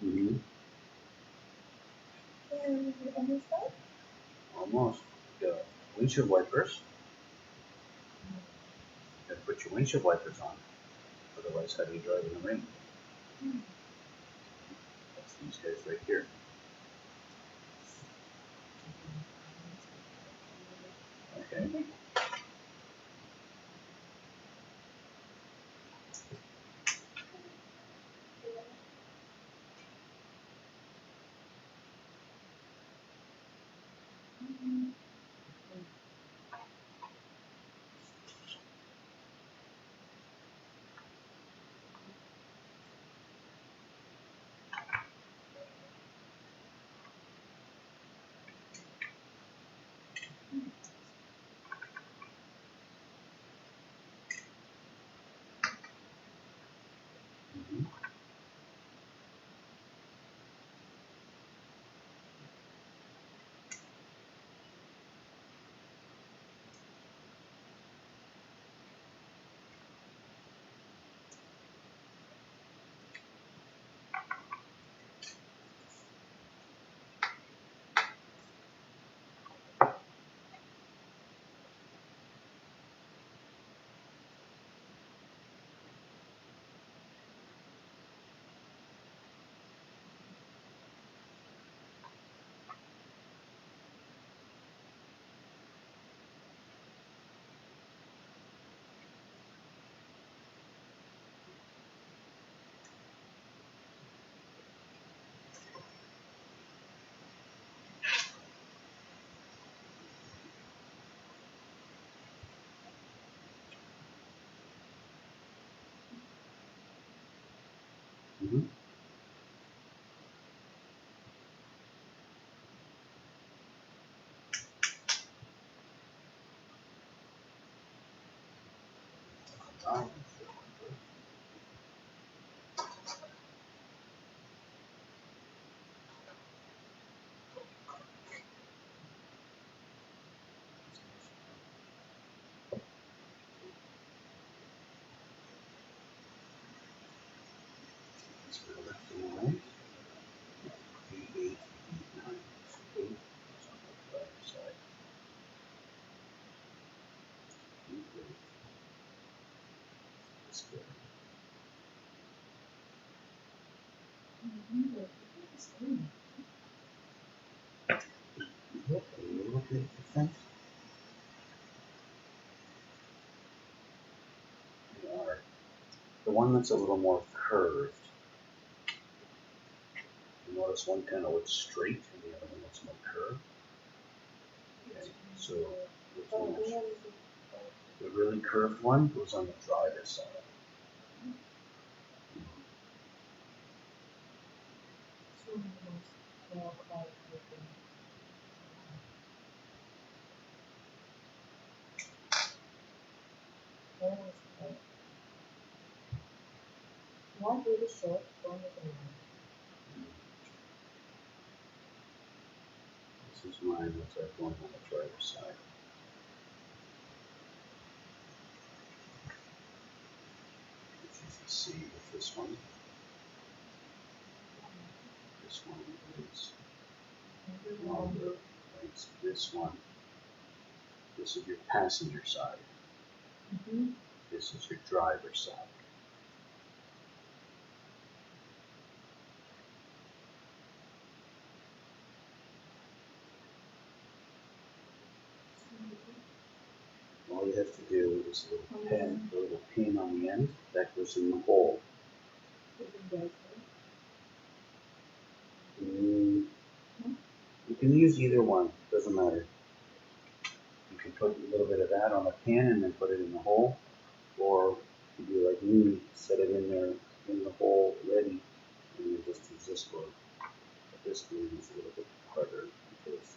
Mm-hmm. Almost. The windshield wipers. You gotta put your windshield wipers on. Otherwise, how do you drive in the rain? That's these guys right here. Okay. Mm-hmm. Mm-hmm. Oh. That's good. Look, are you looking at the fence? You are. The one that's a little more curved. You notice one kind of looks straight and the other one looks more curved. Okay, so which one is the really curved one goes on the driver's side. One really short, one with a long. This is mine, looks like one on the driver's side. Which you can see with this one. This one is longer. Right? This one. This is your passenger side. This is your driver's side. All you have to do is a little pin on the end that goes in the hole. You can use either one, doesn't matter. You can put a little bit of that on a pin and then put it in the hole, or you do like me, set it in there in the hole ready, and you just use this glue. But this glue is a little bit harder because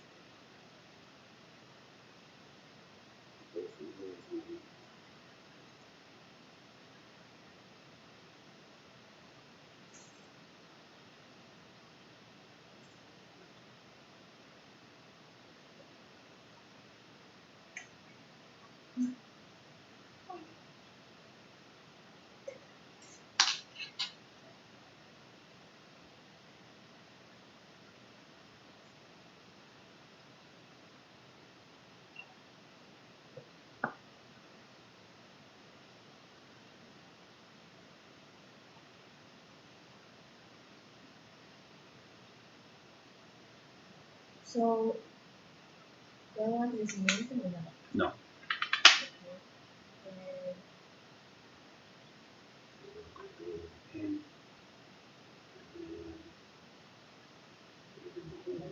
So that one is mint or not? no. Okay. And Pin, and then put it in the hole.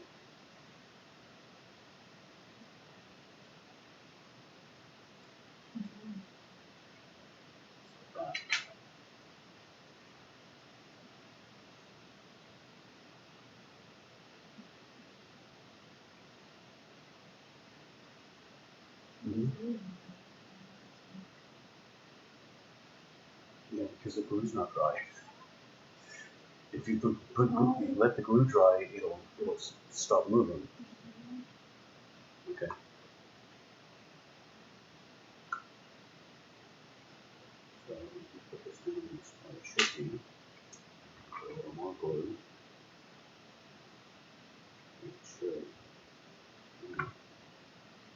Like that. Yeah, because the glue's not dry. If you you let the glue dry, it'll stop moving. Okay. So you put this in this one, it should be a little more glue. It should. And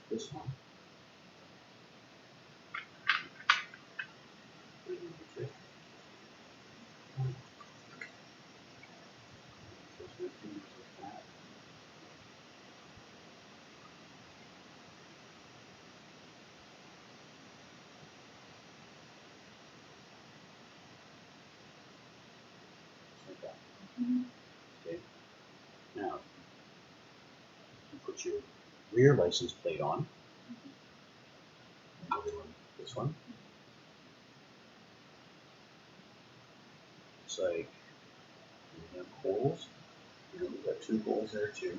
this one. Put it in the tip. Just make things like that. Like that. Okay. Now, you put your rear license plate on. This one. It's like you have holes. We've got 2 holes there too.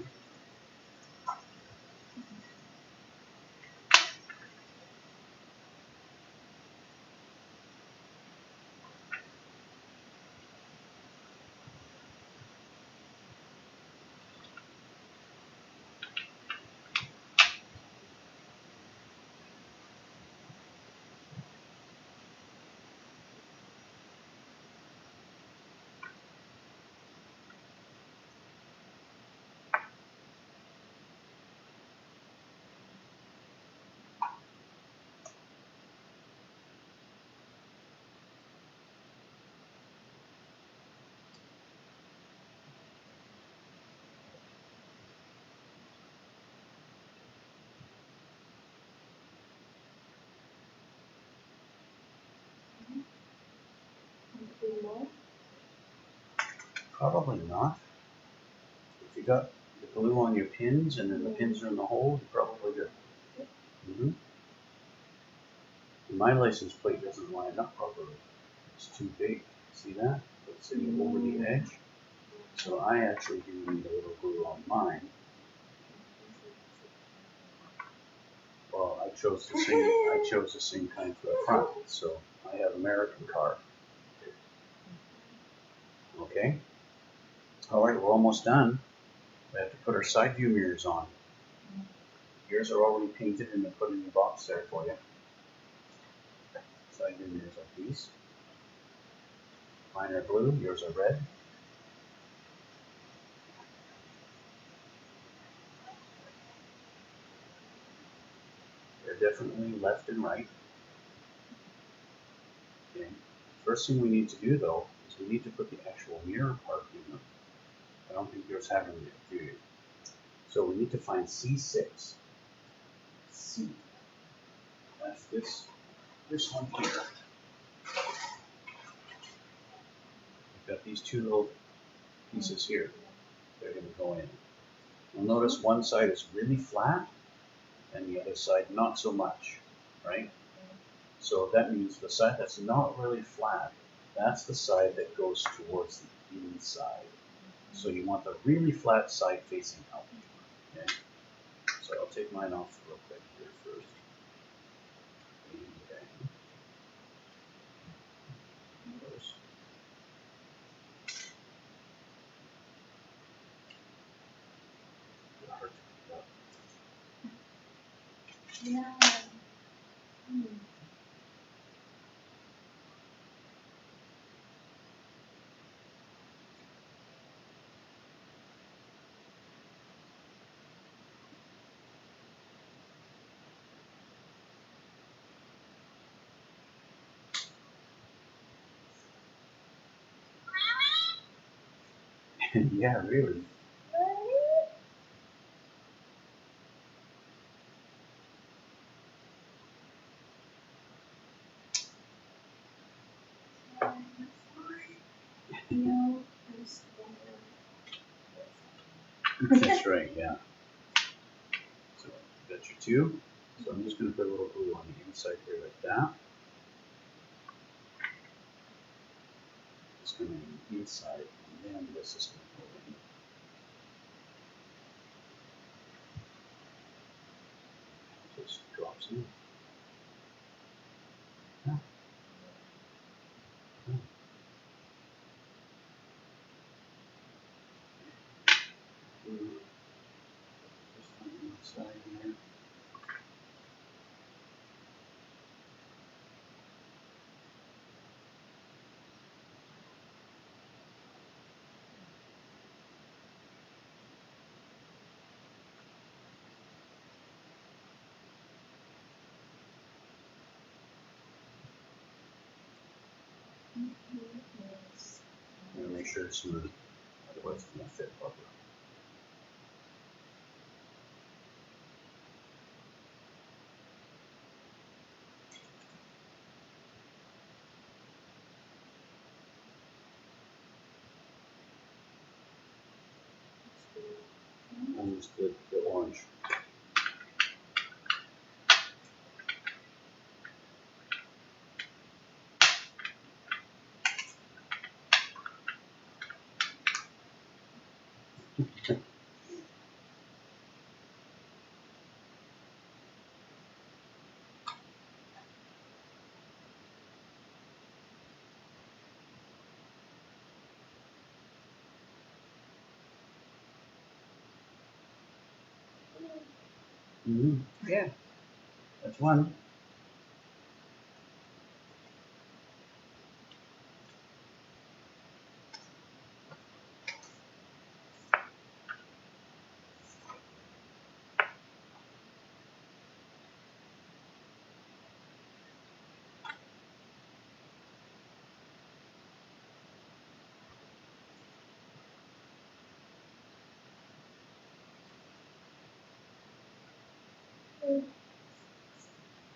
Probably not. If you got the glue on your pins and then the pins are in the hole, you're probably good. Mm-hmm. My license plate doesn't line up properly. It's too big. See that? It's sitting over the edge. So I actually do need a little glue on mine. Well, I chose the same kind for the front, so I have American car. Okay. All right, we're almost done. We have to put our side view mirrors on. Yours are already painted and they're put in the box there for you. Side view mirrors like these. Mine are blue, yours are red. They're definitely left and right. Okay. First thing we need to do though is we need to put the actual mirror part in them. I don't think yours have them yet, do you? So we need to find C6. C. That's this one here. We've got these two little pieces here. They're going to go in. You'll notice one side is really flat and the other side not so much, right? So that means the side that's not really flat, that's the side that goes towards the inside. So you want the really flat side facing out. Okay? So I'll take mine off real quick here first. Okay. Those. Hard to pick up. Yeah. Yeah, really. No, That's right, yeah. So you got your two. So I'm just going to put a little glue on the inside here like that. It's going to be inside, and then this is going to go in. Just drops in. Yeah. Yeah. Just on the inside here. I'm going to make sure it's smooth, otherwise it's going to fit properly. And use the orange. Mm-hmm. Yeah, that's one.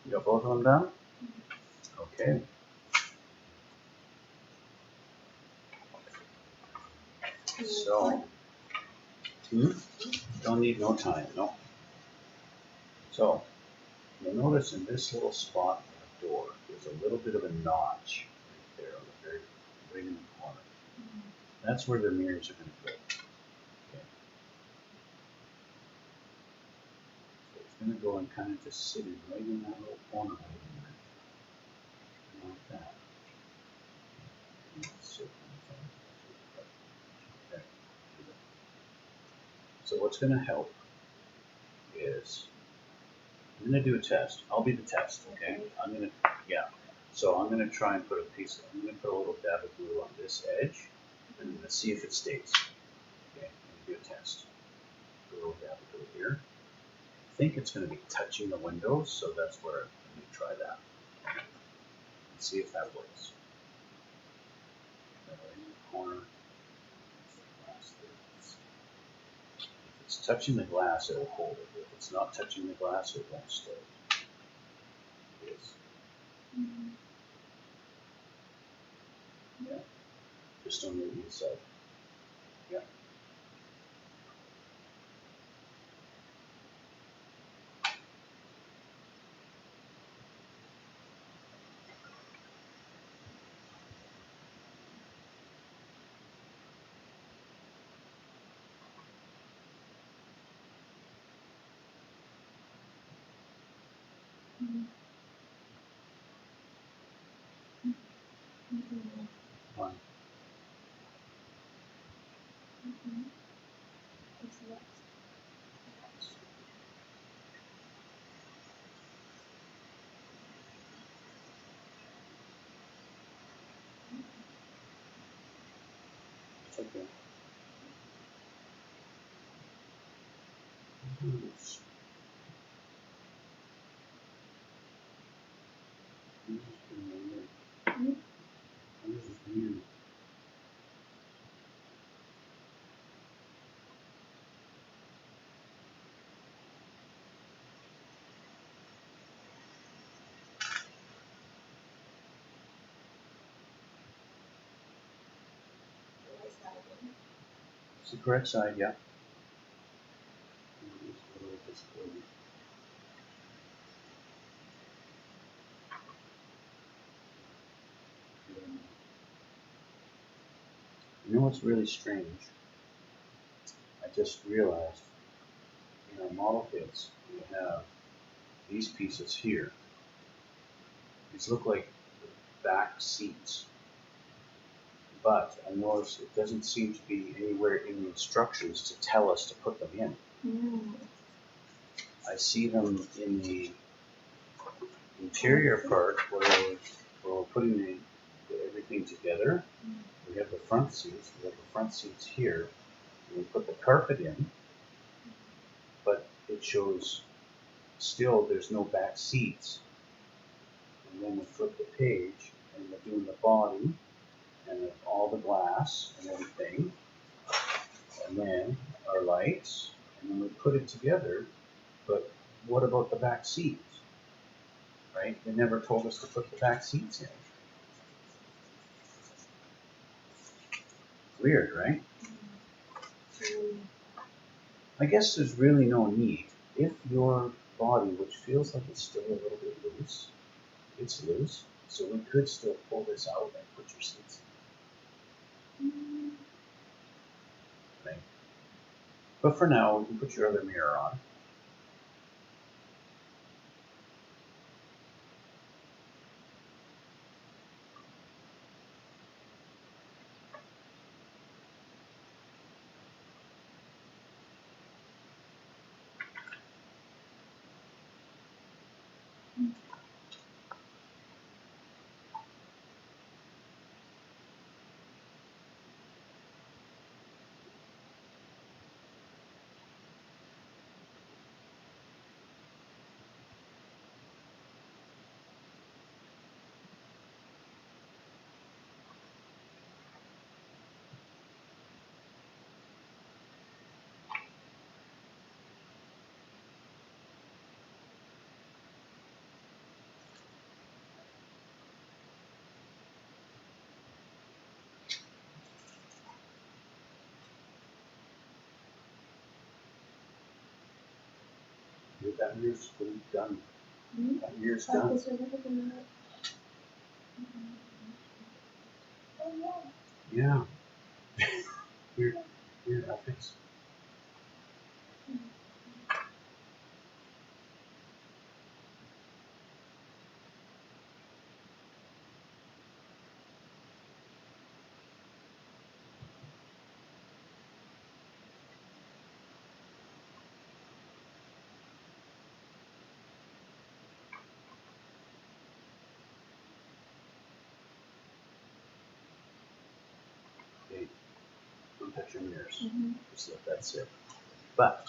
You got both of them done? Okay. So, don't need no time, no. So, you'll notice in this little spot on the door, there's a little bit of a notch right there on the very, right in the corner. That's where the mirrors are going to go. Okay. So it's going to go and kind of just sit in right in that little corner right in there. Like that. And sit in there. Okay. So what's going to help is I'm going to do a test. I'll be the test, okay? I'm going to, yeah. So I'm going to try and put a piece, I'm going to put a little dab of glue on this edge, and I'm going to see if it stays. Okay, I'm going to do a test. Put a little dab of glue here. I think it's going to be touching the windows, so that's where I'm going to try that. And see if that works. Right in the corner. If it's touching the glass, it'll hold it. If it's not touching the glass, it won't stay. It is. Yeah. Just on the inside. Yeah. One. It's okay. Oops. This is weird. This is weird. It's the correct side, yeah. Just a little disability. You know what's really strange? I just realized in our model kits we have these pieces here. These look like back seats, but I noticed it doesn't seem to be anywhere in the instructions to tell us to put them in. I see them in the interior part where we're putting everything together. We have the front seats. We have the front seats here. We put the carpet in, but it shows still there's no back seats. And then we flip the page and we're doing the body and all the glass and everything. And then our lights, and then we put it together. But what about the back seats? Right? They never told us to put the back seats in. Weird, right? I guess there's really no need. If your body, which feels like it's still a little bit loose, it's loose, so we could still pull this out and put your seats in. Right? But for now, we can put your other mirror on. That mirror's done. Hmm? That mirror's Oh, done. this one, look at the mirror. Oh, yeah. Yeah. Here, I'll fix. Okay. Don't touch your mirrors. Mm-hmm. Just let that sit. But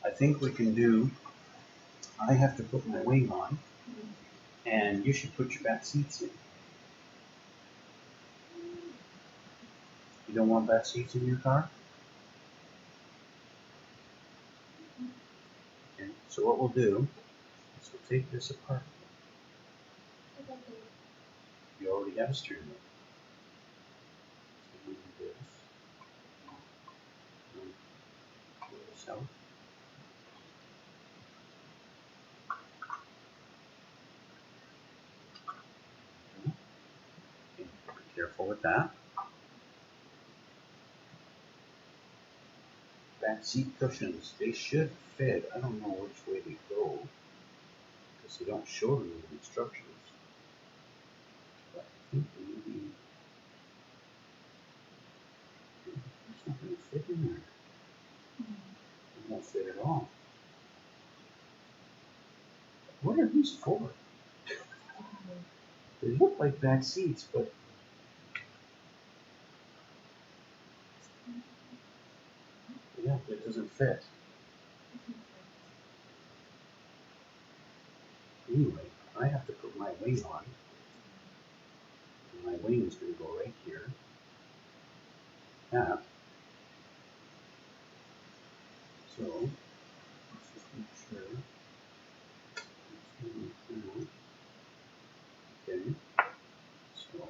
I think we can do. I have to put my wing on, and you should put your back seats in. You don't want back seats in your car? Okay. So what we'll do is we'll take this apart. You already have a steering wheel. So we'll do this. Pull this out. Okay. Be careful with that. Back seat cushions, they should fit. I don't know which way they go because they don't show them in the instructions. But I think maybe it's not going to fit in there. It won't fit at all. What are these for? They look like back seats, but yeah, it doesn't fit. Anyway, I have to put my wing on. And my wing is going to go right here. Yeah. So, let's just make sure. Okay. So,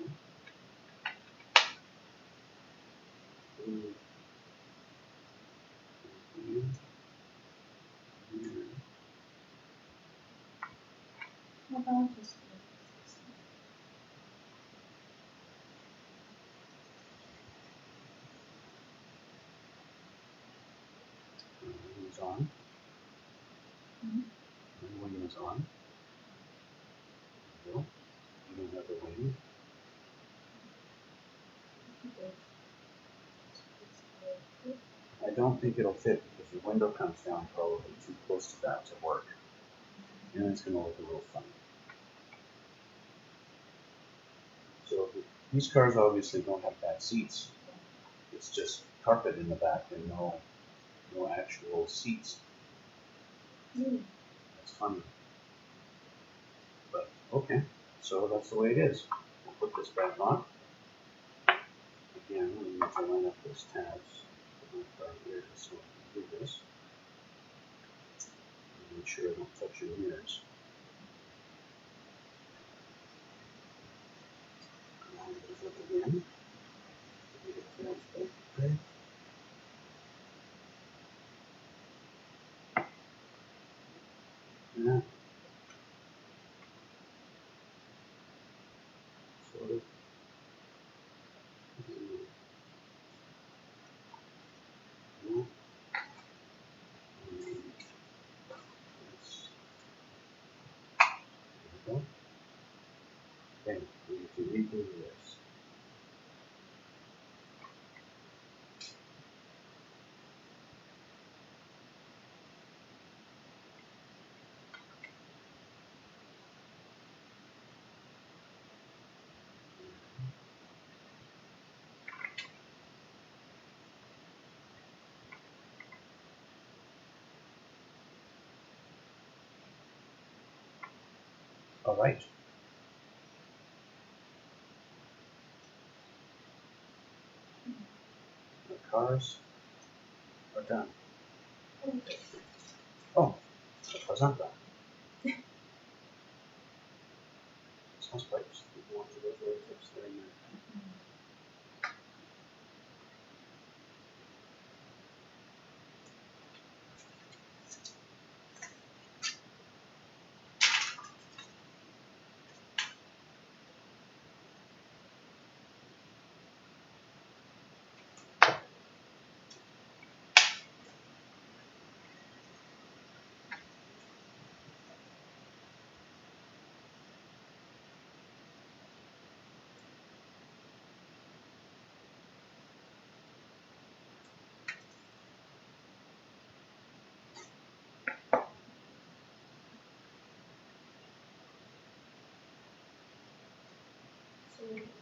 How about this one? wing is on. Mm-hmm. The wing is on. There we go. You don't have the wing. I don't think it'll fit because the window comes down probably too close to that to work. And it's going to look a little funny. So these cars obviously don't have back seats. It's just carpet in the back and no actual seats. That's funny. But okay, so that's the way it is. We'll put this back on. Again, we need to line up those tabs. Put my car here so I can do this. And make sure I don't touch your mirrors. Line those up again. Get the tabs back there. Yeah. Sort of. No. There we go. Okay, we need to redo this. All right. The cars are done. Oh, present that. Sounds pipes. You want to go for tips there in there.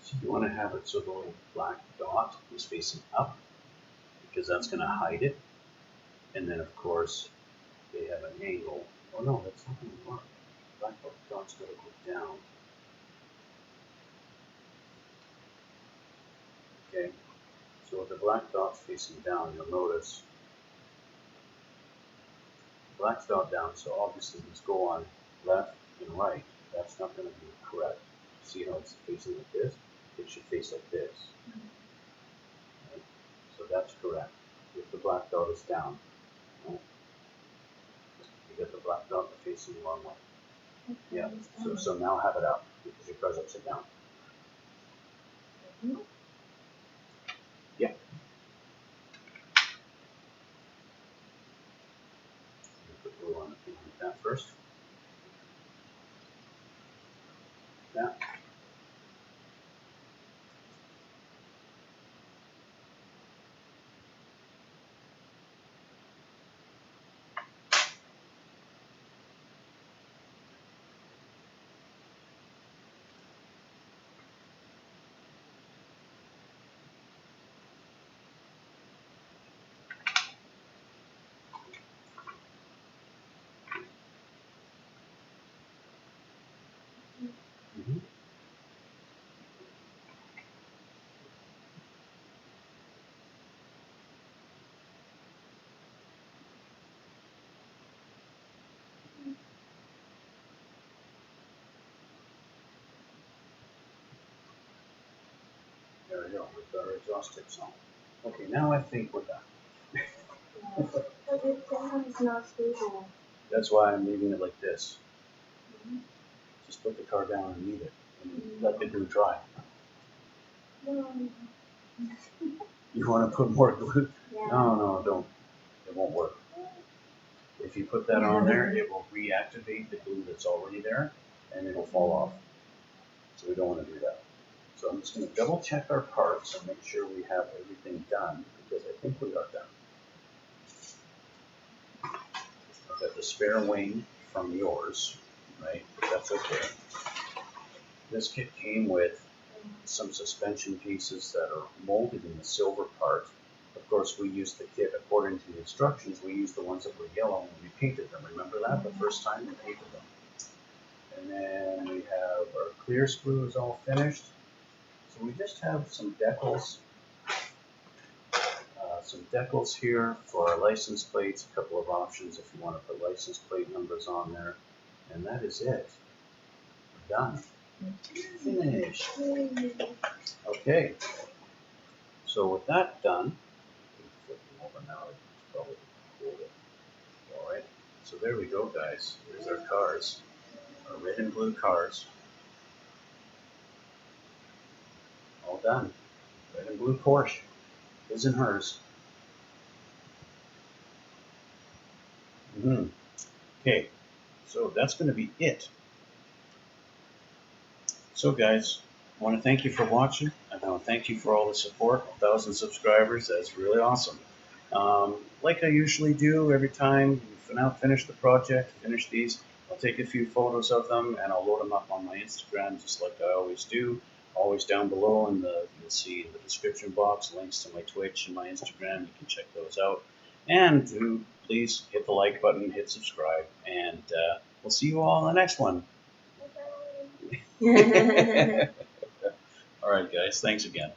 So you want to have it so the little black dot is facing up because that's going to hide it. And then of course they have an angle. Oh no, that's not going to work. Black dot's got to go down. Okay, so with the black dot facing down, you'll notice black dot down, so obviously these go on left and right. That's not going to be correct. See how it's facing like this? It should face like this. Right? So that's correct. If the black dot is down, right? You get the black dot facing the wrong way. Yeah. So now have it up because your car's upside down. Yeah. Put glue on the thing like that first. That. Mm-hmm. There we go. We've got our exhaust tips on. Okay, now I think we're done. But the fan is not stable. That's why I'm leaving it like this. Just put the car down and leave it, and let the glue dry. No. You want to put more glue? Yeah. No, don't. It won't work. If you put that on there, it will reactivate the glue that's already there, and it'll fall off. So we don't want to do that. So I'm just going to double check our parts and make sure we have everything done, because I think we are done. I've got the spare wing from yours, right? That's okay. This kit came with some suspension pieces that are molded in the silver part. Of course, we used the kit according to the instructions. We used the ones that were yellow when we painted them. Remember that? The first time we painted them. And then we have our clear screws all finished. So we just have some decals. Some decals here for our license plates. A couple of options if you want to put license plate numbers on there. And that is it. We're done. Finished. Okay. So with that done, over now, it's probably cool. All right. So there we go, guys. There's our cars, our red and blue cars. All done. Red and blue Porsche. His and hers. Okay. So that's going to be it. So guys, I want to thank you for watching. I want to thank you for all the support. 1,000 subscribers. That's really awesome. Like I usually do every time we now finish the project, finish these, I'll take a few photos of them and I'll load them up on my Instagram just like I always do. Always down below you'll see in the description box links to my Twitch and my Instagram. You can check those out. And please hit the like button, hit subscribe, and we'll see you all in the next one. All right, guys. Thanks again.